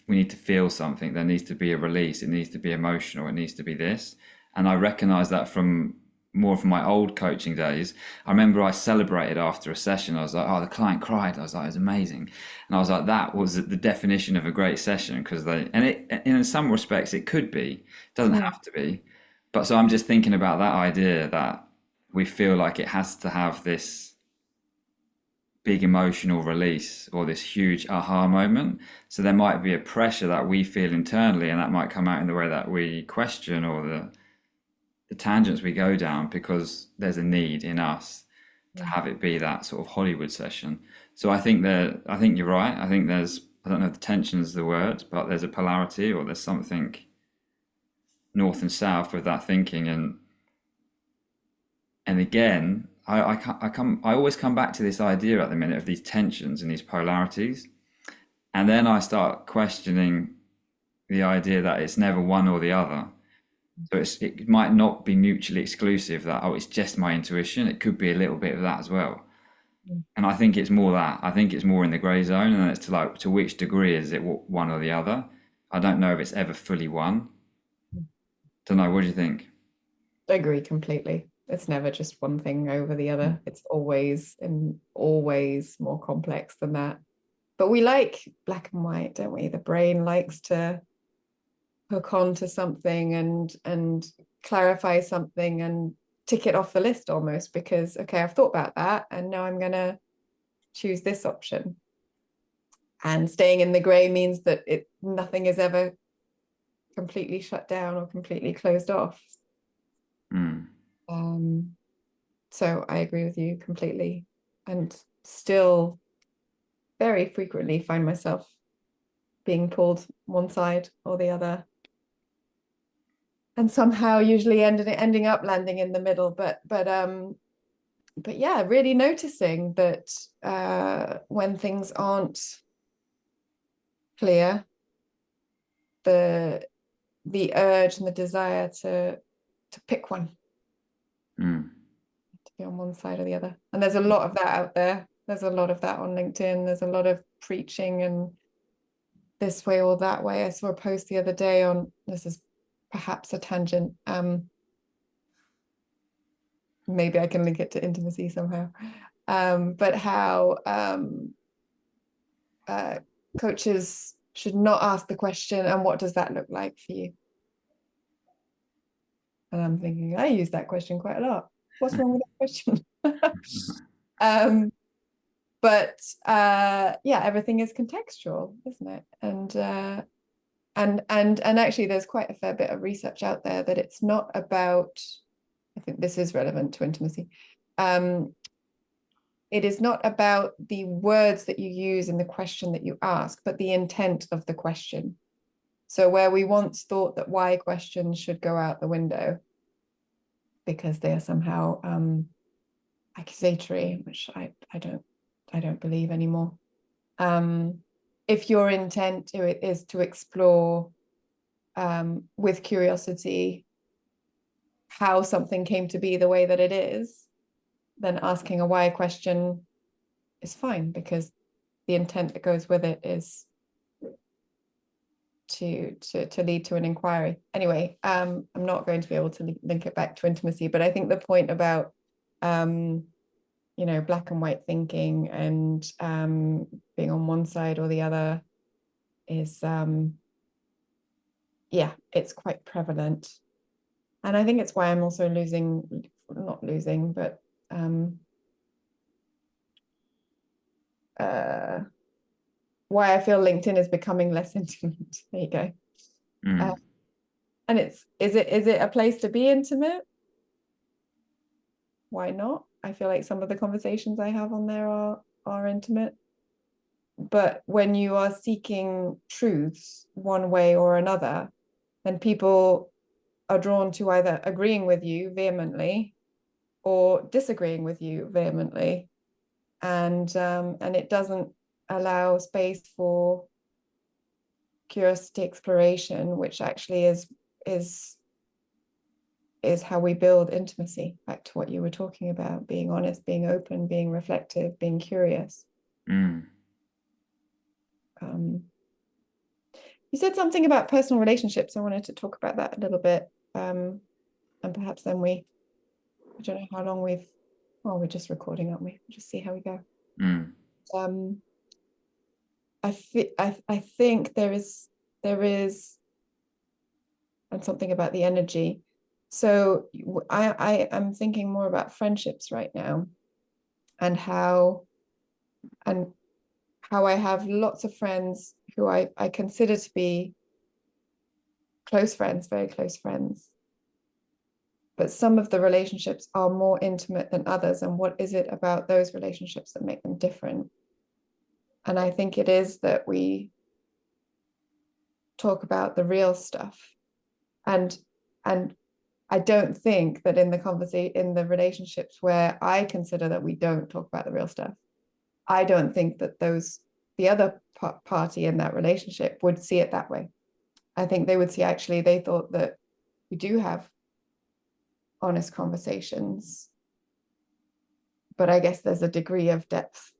need to feel something, there needs to be a release, it needs to be emotional, it needs to be this. And I recognize that from my old coaching days. I remember I celebrated after a session. I was like, oh, the client cried. I was like, it was amazing. And I was like, that was the definition of a great session, because in some respects it could be, it doesn't have to be. But so I'm just thinking about that idea that we feel like it has to have this big emotional release or this huge aha moment. So there might be a pressure that we feel internally, and that might come out in the way that we question, or the tangents we go down, because there's a need in us to have it be that sort of Hollywood session. So I think you're right. I think I don't know if the tension is the word, but there's a polarity, or there's something north and south with that thinking. And again, I always come back to this idea at the minute of these tensions and these polarities, and then I start questioning the idea that it's never one or the other. So it might not be mutually exclusive, that, oh, it's just my intuition. It could be a little bit of that as well. And I think it's more that. I think it's more in the grey zone, and then it's to which degree is it one or the other. I don't know if it's ever fully one. Don't know. What do you think? I agree completely. It's never just one thing over the other. It's always more complex than that. but we like black and white, don't we? The brain likes to hook on to something and clarify something and tick it off the list almost, because okay, I've thought about that and now I'm gonna choose this option. And staying in the gray means that nothing is ever completely shut down or completely closed off. So I agree with you completely, and still very frequently find myself being pulled one side or the other, and somehow usually ending up landing in the middle. But yeah, really noticing that when things aren't clear, the urge and the desire to pick one, to be on one side or the other. And there's a lot of that out there. There's a lot of that on LinkedIn. There's a lot of preaching and this way or that way. I saw a post the other day on, this is perhaps a tangent, maybe I can link it to intimacy somehow, but how coaches should not ask the question, and what does that look like for you? And I'm thinking, I use that question quite a lot. What's wrong with that question? But yeah, everything is contextual, isn't it? And actually there's quite a fair bit of research out there that it's not about, I think this is relevant to intimacy, it is not about the words that you use in the question that you ask, but the intent of the question. So where we once thought that why questions should go out the window because they are somehow accusatory, which I don't believe anymore. If your intent is to explore with curiosity how something came to be the way that it is, then asking a why question is fine, because the intent that goes with it is to lead to an inquiry. Anyway, I'm not going to be able to link it back to intimacy, but I think the point about you know, black and white thinking and being on one side or the other is yeah, it's quite prevalent. And I think it's why I'm also not losing, but why I feel LinkedIn is becoming less intimate. There you go. And is it a place to be intimate? Why not? I feel like some of the conversations I have on there are intimate. But when you are seeking truths one way or another, then people are drawn to either agreeing with you vehemently or disagreeing with you vehemently. And it doesn't allow space for curiosity, exploration, which actually is how we build intimacy. Back to what you were talking about, being honest, being open, being reflective, being curious. You said something about personal relationships. I wanted to talk about that a little bit. And perhaps then I don't know how long we're just recording, aren't we? We'll just see how we go. I think there is and something about the energy. So I'm thinking more about friendships right now, and how I have lots of friends who I consider to be close friends, very close friends. But some of the relationships are more intimate than others. And what is it about those relationships that make them different? And I think it is that we talk about the real stuff. And I don't think that in the relationships where I consider that we don't talk about the real stuff, I don't think that the other party in that relationship would see it that way. I think they would see, actually, they thought that we do have honest conversations, but I guess there's a degree of depth,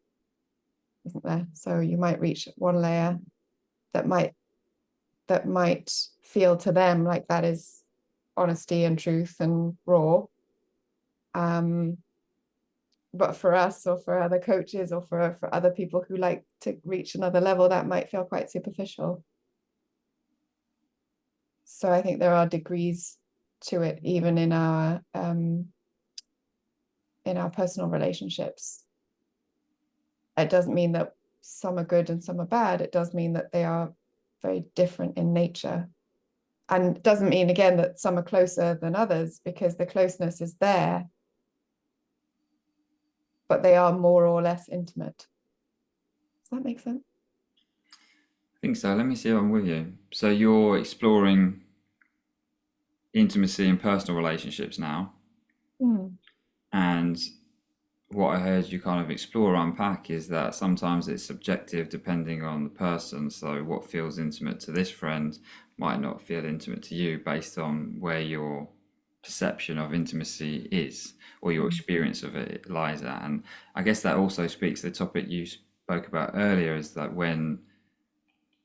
isn't there? So you might reach one layer that might feel to them like that is honesty and truth and raw, but for us or for other coaches or for other people who like to reach another level, that might feel quite superficial. So I think there are degrees to it, even in our personal relationships. It doesn't mean that some are good and some are bad. It does mean that they are very different in nature. And it doesn't mean, again, that some are closer than others, because the closeness is there, but they are more or less intimate. Does that make sense? I think so. Let me see if I'm with you. So you're exploring intimacy and personal relationships now. Mm. And what I heard you kind of explore, unpack, is that sometimes it's subjective depending on the person. So what feels intimate to this friend might not feel intimate to you based on where your perception of intimacy is or your experience of it lies at. And I guess that also speaks to the topic you spoke about earlier, is that when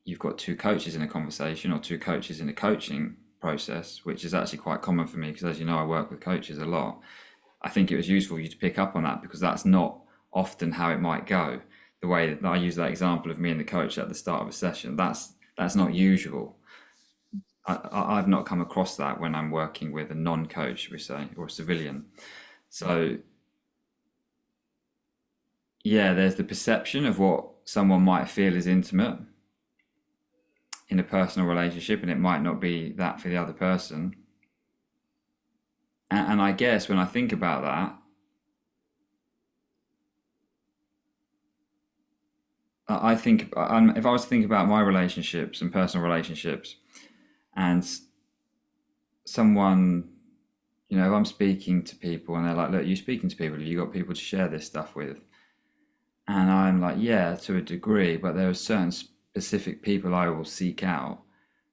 you've got two coaches in a conversation or two coaches in a coaching process, which is actually quite common for me because, as you know, I work with coaches a lot. I think it was useful for you to pick up on that because that's not often how it might go. The way that I use that example of me and the coach at the start of a session, that's not usual. I've not come across that when I'm working with a non-coach, we say, or a civilian. So yeah, there's the perception of what someone might feel is intimate in a personal relationship, and it might not be that for the other person. And I guess when I think about that, I think if I was to think about my relationships and personal relationships, and someone, if I'm speaking to people and they're like, look, you're speaking to people, have you got people to share this stuff with? And I'm like, yeah, to a degree, but there are certain specific people I will seek out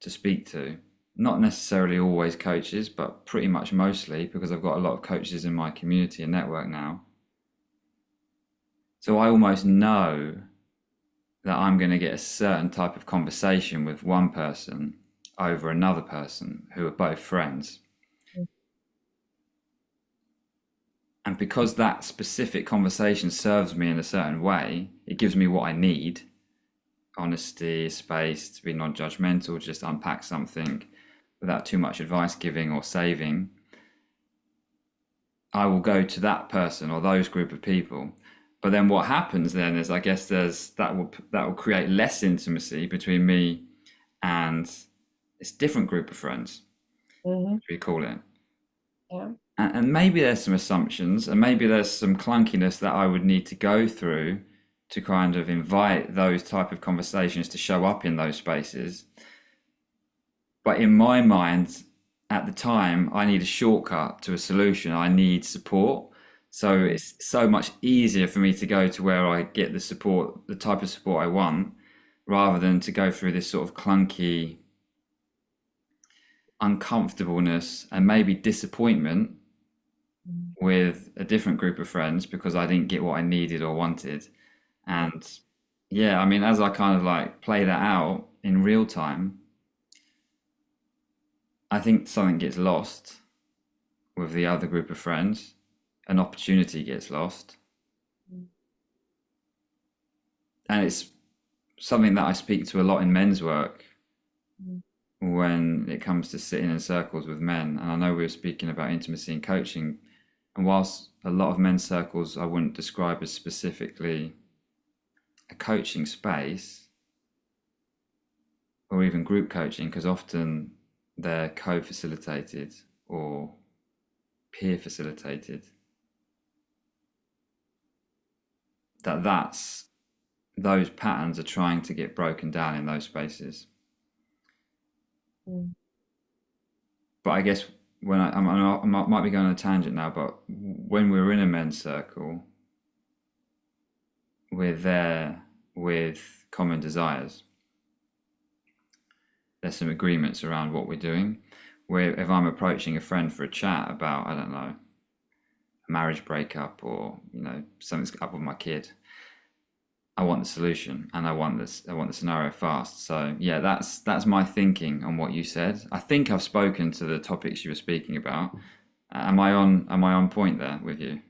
to speak to. Not necessarily always coaches, but pretty much mostly, because I've got a lot of coaches in my community and network now. So I almost know that I'm going to get a certain type of conversation with one person over another person who are both friends. And because that specific conversation serves me in a certain way, it gives me what I need: honesty, space, to be non-judgmental, just unpack something without too much advice giving or saving. I will go to that person or those group of people. But then what happens then is, I guess that will create less intimacy between me and this different group of friends, Mm-hmm. we call it. Yeah. And maybe there's some assumptions and maybe there's some clunkiness that I would need to go through to kind of invite those type of conversations to show up in those spaces. But in my mind, at the time, I need a shortcut to a solution. I need support. So it's so much easier for me to go to where I get the support, the type of support I want, rather than to go through this sort of clunky uncomfortableness and maybe disappointment with a different group of friends because I didn't get what I needed or wanted. And yeah, I mean, as I kind of like play that out in real time, I think something gets lost with the other group of friends. An opportunity gets lost. And it's something that I speak to a lot in men's work when it comes to sitting in circles with men. And I know we were speaking about intimacy and coaching. And whilst a lot of men's circles I wouldn't describe as specifically a coaching space or even group coaching, because often they're co-facilitated or peer facilitated, those patterns are trying to get broken down in those spaces. But I guess when I might be going on a tangent now, but when we're in a men's circle, we're there with common desires. There's some agreements around what we're doing. Where if I'm approaching a friend for a chat about, I don't know, a marriage breakup or something's up with my kid, I want the solution and I want the scenario fast. So yeah, that's my thinking on what you said. I think I've spoken to the topics you were speaking about. Am I on point there with you?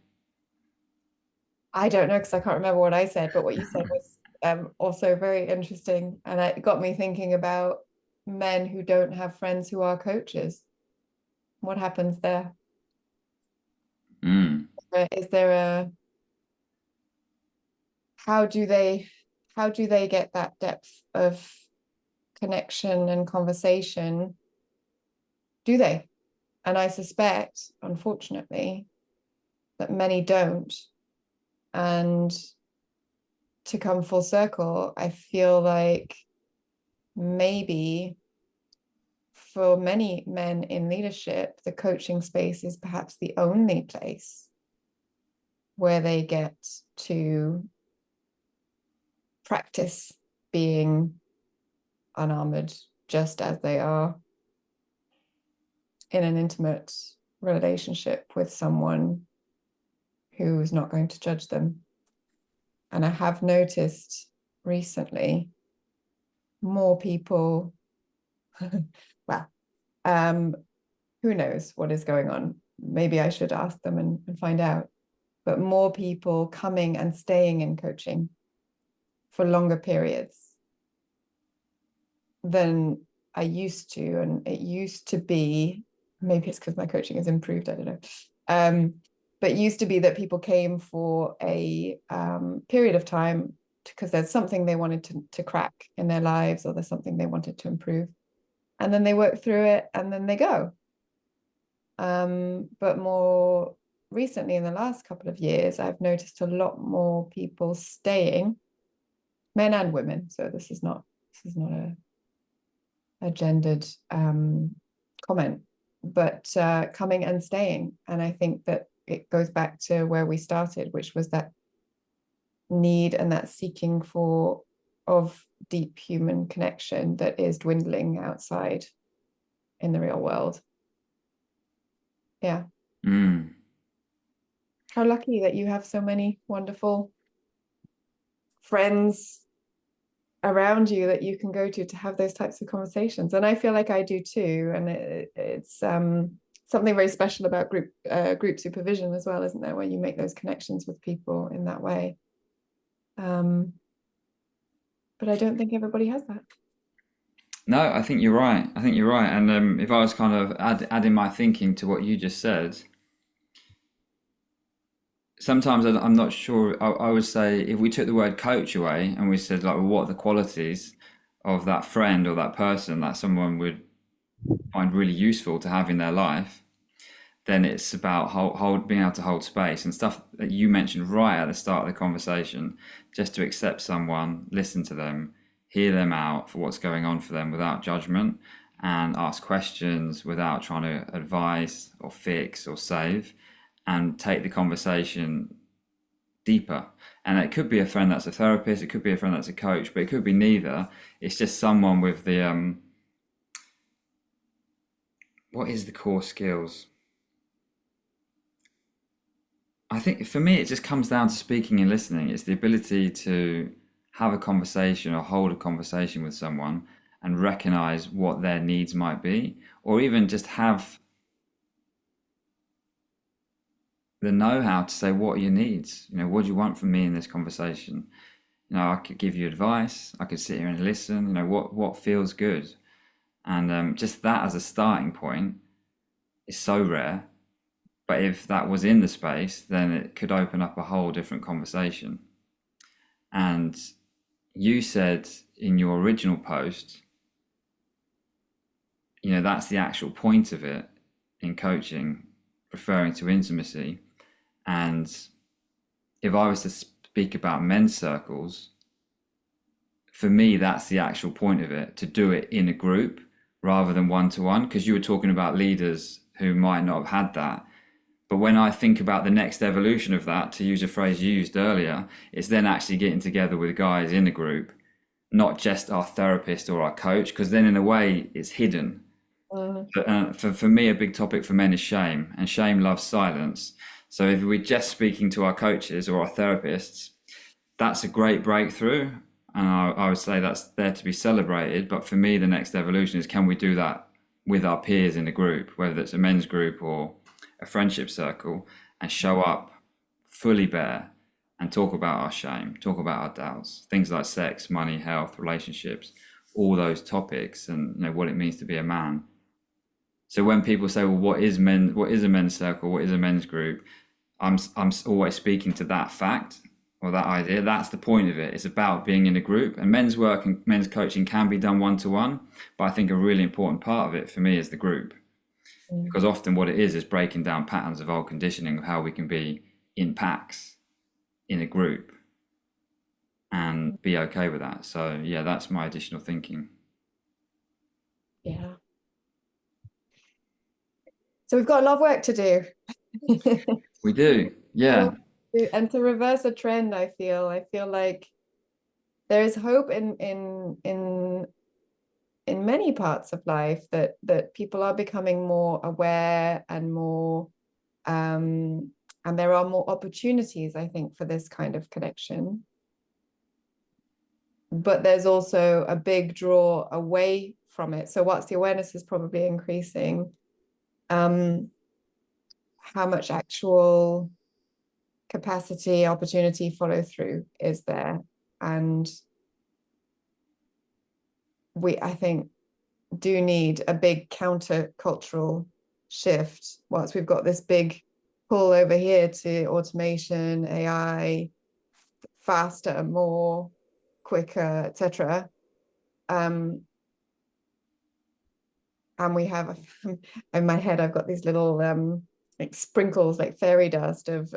I don't know because I can't remember what I said, but what you said was also very interesting. And it got me thinking about men who don't have friends who are coaches. What happens there? Mm. Is there a how do they how do they get that depth of connection and conversation? Do they? And I suspect, unfortunately, that many don't. And to come full circle, I feel like maybe for many men in leadership, the coaching space is perhaps the only place where they get to practice being unarmored just as they are in an intimate relationship with someone who's not going to judge them. And I have noticed recently more people, well, who knows what is going on? Maybe I should ask them and find out. But more people coming and staying in coaching for longer periods than I used to. And it used to be, maybe it's because my coaching has improved, I don't know. But it used to be that people came for a period of time because there's something they wanted to crack in their lives, or there's something they wanted to improve. And then they work through it and then they go. But more recently, in the last couple of years, I've noticed a lot more people staying, men and women. So this is not a gendered comment, but coming and staying. And I think that it goes back to where we started, which was that need and that seeking for of deep human connection that is dwindling outside in the real world. Yeah. Mm. How lucky that you have so many wonderful friends around you that you can go to have those types of conversations. And I feel like I do too. And it's something very special about group supervision as well, isn't there, where you make those connections with people in that way. But I don't think everybody has that. No, I think you're right. I think you're right. And if I was kind of adding my thinking to what you just said, sometimes I'm not sure. I would say if we took the word coach away and we said, like, well, what are the qualities of that friend or that person that someone would find really useful to have in their life, then it's about being able to hold space and stuff that you mentioned right at the start of the conversation, just to accept someone, listen to them, hear them out for what's going on for them without judgment, and ask questions without trying to advise or fix or save, and take the conversation deeper. And it could be a friend that's a therapist, it could be a friend that's a coach, but it could be neither. It's just someone with the what is the core skills? I think for me, it just comes down to speaking and listening. It's the ability to have a conversation or hold a conversation with someone and recognize what their needs might be, or even just have the know-how to say, what are your needs? You know, what do you want from me in this conversation? You know, I could give you advice. I could sit here and listen. You know, what feels good, and just that as a starting point is so rare. But if that was in the space, then it could open up a whole different conversation. And you said in your original post, you know, that's the actual point of it in coaching, referring to intimacy. And if I was to speak about men's circles, for me, that's the actual point of it, to do it in a group rather than one to one, because you were talking about leaders who might not have had that. But when I think about the next evolution of that, to use a phrase you used earlier, it's then actually getting together with guys in a group, not just our therapist or our coach, because then in a way it's hidden. But, for me, a big topic for men is shame, and shame loves silence. So if we're just speaking to our coaches or our therapists, that's a great breakthrough. And I would say that's there to be celebrated. But for me, the next evolution is, can we do that with our peers in a group, whether it's a men's group or a friendship circle, and show up fully bare and talk about our shame, talk about our doubts, things like sex, money, health, relationships, all those topics, and what it means to be a man. So when people say, well, what is a men's circle, what is a men's group, I'm always speaking to that fact or that idea. That's the point of it. It's about being in a group, and men's work and men's coaching can be done one-to-one, but I think a really important part of it for me is the group, because often what it is breaking down patterns of old conditioning of how we can be in packs in a group and be okay with that. So yeah, that's my additional thinking. Yeah. So we've got a lot of work to do. We do, yeah. And to reverse a trend, I feel like there is hope in many parts of life that people are becoming more aware and more and there are more opportunities, I think, for this kind of connection. But there's also a big draw away from it. So whilst the awareness is probably increasing, how much actual capacity, opportunity, follow through is there? And we, I think, do need a big counter-cultural shift. Once we've got this big pull over here to automation, AI, faster, more, quicker, etc. And we have in my head, I've got these little like sprinkles, like fairy dust of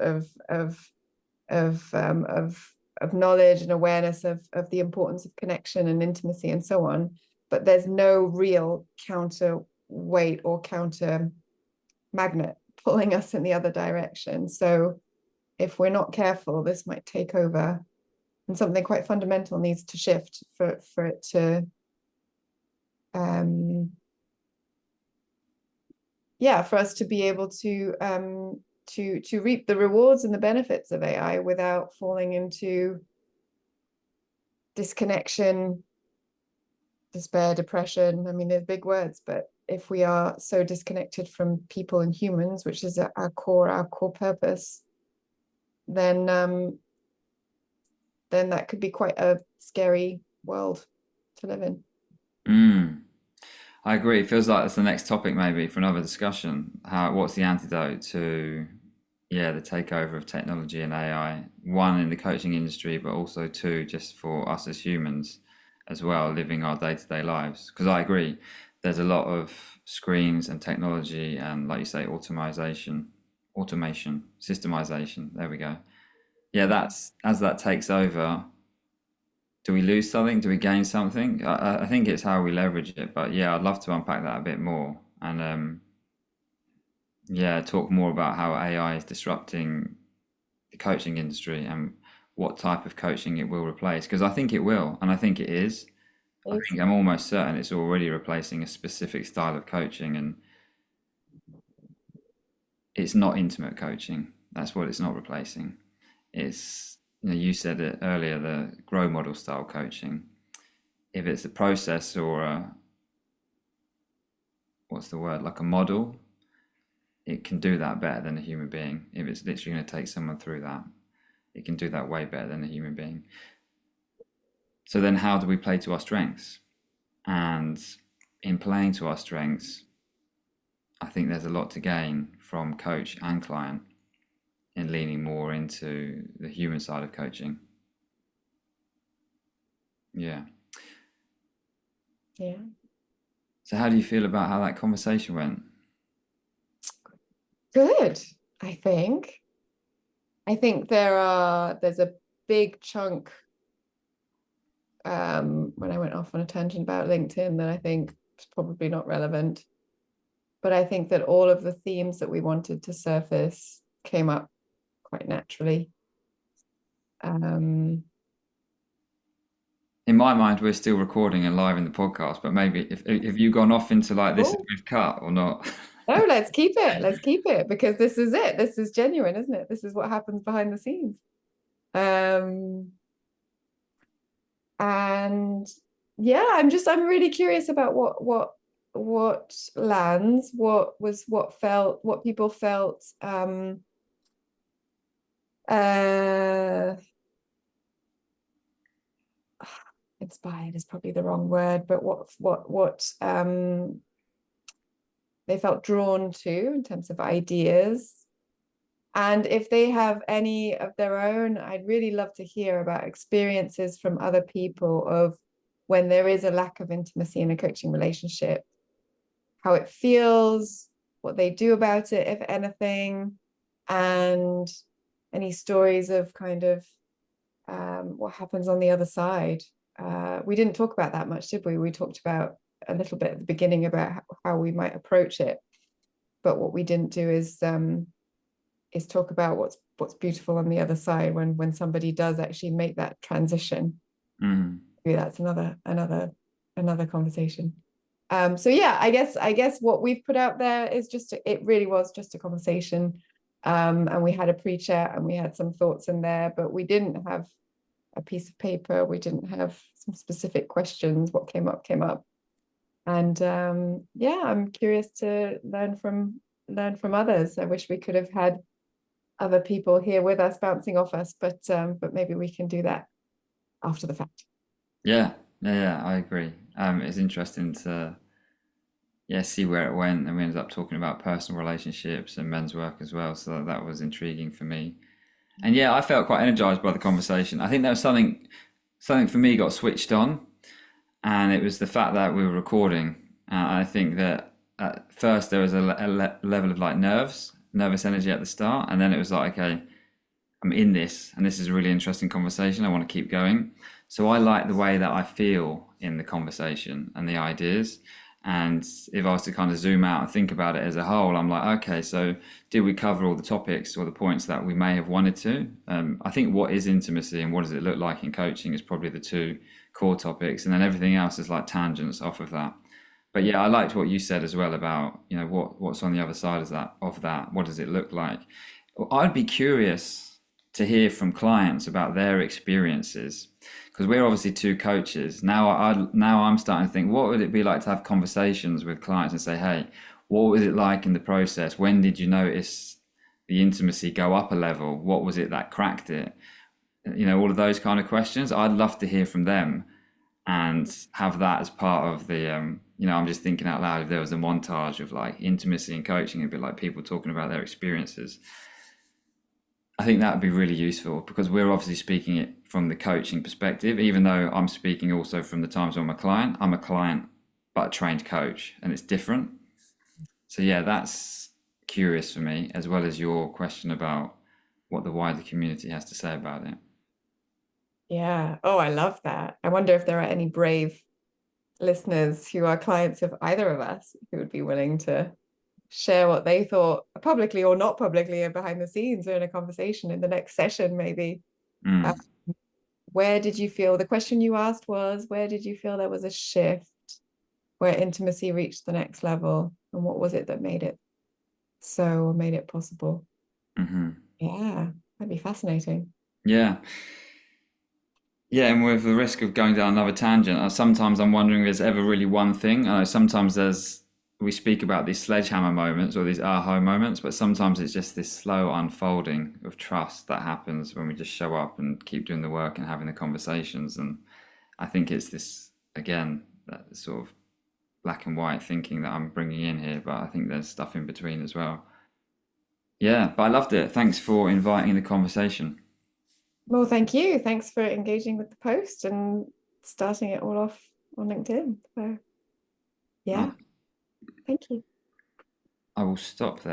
knowledge and awareness of the importance of connection and intimacy and so on. But there's no real counterweight or counter magnet pulling us in the other direction. So if we're not careful, this might take over, and something quite fundamental needs to shift for it to for us to be able to reap the rewards and the benefits of AI without falling into disconnection, despair, depression. I mean, they're big words, but if we are so disconnected from people and humans, which is our core purpose, then that could be quite a scary world to live in. I agree. It feels like that's the next topic maybe for another discussion. What's the antidote to, the takeover of technology and AI? One, in the coaching industry, but also two, just for us as humans as well, living our day-to-day lives. Because I agree, there's a lot of screens and technology and, like you say, automation, systemization. There we go. Yeah, that's as that takes over. Do we lose something? Do we gain something? I think it's how we leverage it. But yeah, I'd love to unpack that a bit more and talk more about how AI is disrupting the coaching industry and what type of coaching it will replace. Because I think it will, and I think it is. I think I'm almost certain it's already replacing a specific style of coaching, and it's not intimate coaching. That's what it's not replacing. It's, you said it earlier, the grow model style coaching. If it's a process or what's the word, like a model, it can do that better than a human being. If it's literally going to take someone through that, it can do that way better than a human being. So then how do we play to our strengths? And in playing to our strengths, I think there's a lot to gain from coach and client in leaning more into the human side of coaching. Yeah. So how do you feel about how that conversation went? Good, I think. There's a big chunk when I went off on a tangent about LinkedIn that I think is probably not relevant. But I think that all of the themes that we wanted to surface came up quite naturally. In my mind, we're still recording and live in the podcast, but maybe if you've gone off into like this, we've cut or not. No, let's keep it. Let's keep it, because this is it. This is genuine, isn't it? This is what happens behind the scenes. And yeah, I'm really curious about what lands, what people felt Uh, inspired is probably the wrong word, but what they felt drawn to in terms of ideas. And if they have any of their own, I'd really love to hear about experiences from other people of when there is a lack of intimacy in a coaching relationship, how it feels, what they do about it, if anything, and any stories of kind of what happens on the other side. We didn't talk about that much, did we? We talked about a little bit at the beginning about how we might approach it, but what we didn't do is talk about what's beautiful on the other side when somebody does actually make that transition. Maybe that's another conversation. So yeah, I guess what we've put out there is it really was just a conversation. And we had a pre-chat and we had some thoughts in there, but we didn't have a piece of paper. We didn't have some specific questions. What came up came up. And yeah, I'm curious to learn from others. I wish we could have had other people here with us bouncing off us, but maybe we can do that after the fact. Yeah, I agree. It's interesting to see where it went, and we ended up talking about personal relationships and men's work as well. So that was intriguing for me. And yeah, I felt quite energized by the conversation. I think there was something for me got switched on, and it was the fact that we were recording. I think that at first there was a level of like nervous energy at the start, and then it was like, okay, I'm in this, and this is a really interesting conversation. I want to keep going. So I like the way that I feel in the conversation and the ideas. And if I was to kind of zoom out and think about it as a whole, I'm like, okay, so did we cover all the topics or the points that we may have wanted to? I think what is intimacy and what does it look like in coaching is probably the two core topics, and then everything else is like tangents off of that. But yeah, I liked what you said as well about, what's on the other side of that. What does it look like? I'd be curious to hear from clients about their experiences, because we're obviously two coaches. Now I'm starting to think, what would it be like to have conversations with clients and say, hey, what was it like in the process? When did you notice the intimacy go up a level? What was it that cracked it? All of those kind of questions. I'd love to hear from them and have that as part of the I'm just thinking out loud, if there was a montage of like intimacy and coaching, it'd be like people talking about their experiences. I think that would be really useful, because we're obviously speaking it from the coaching perspective, even though I'm speaking also from the times when I'm a client, but a trained coach, and it's different. So yeah, that's curious for me, as well as your question about what the wider community has to say about it. Yeah. Oh, I love that. I wonder if there are any brave listeners who are clients of either of us who would be willing to share what they thought publicly or not publicly and behind the scenes or in a conversation in the next session, maybe. Uh, where did you feel, the question you asked was, where did you feel there was a shift where intimacy reached the next level, and what was it that made it possible? Yeah, that'd be fascinating. Yeah. Yeah, and with the risk of going down another tangent, sometimes I'm wondering if there's ever really one thing. Sometimes we speak about these sledgehammer moments or these aha moments, but sometimes it's just this slow unfolding of trust that happens when we just show up and keep doing the work and having the conversations. And I think it's this, again, that sort of black and white thinking that I'm bringing in here, but I think there's stuff in between as well. Yeah, but I loved it. Thanks for inviting the conversation. Well, thank you. Thanks for engaging with the post and starting it all off on LinkedIn. So, yeah, thank you. I will stop there.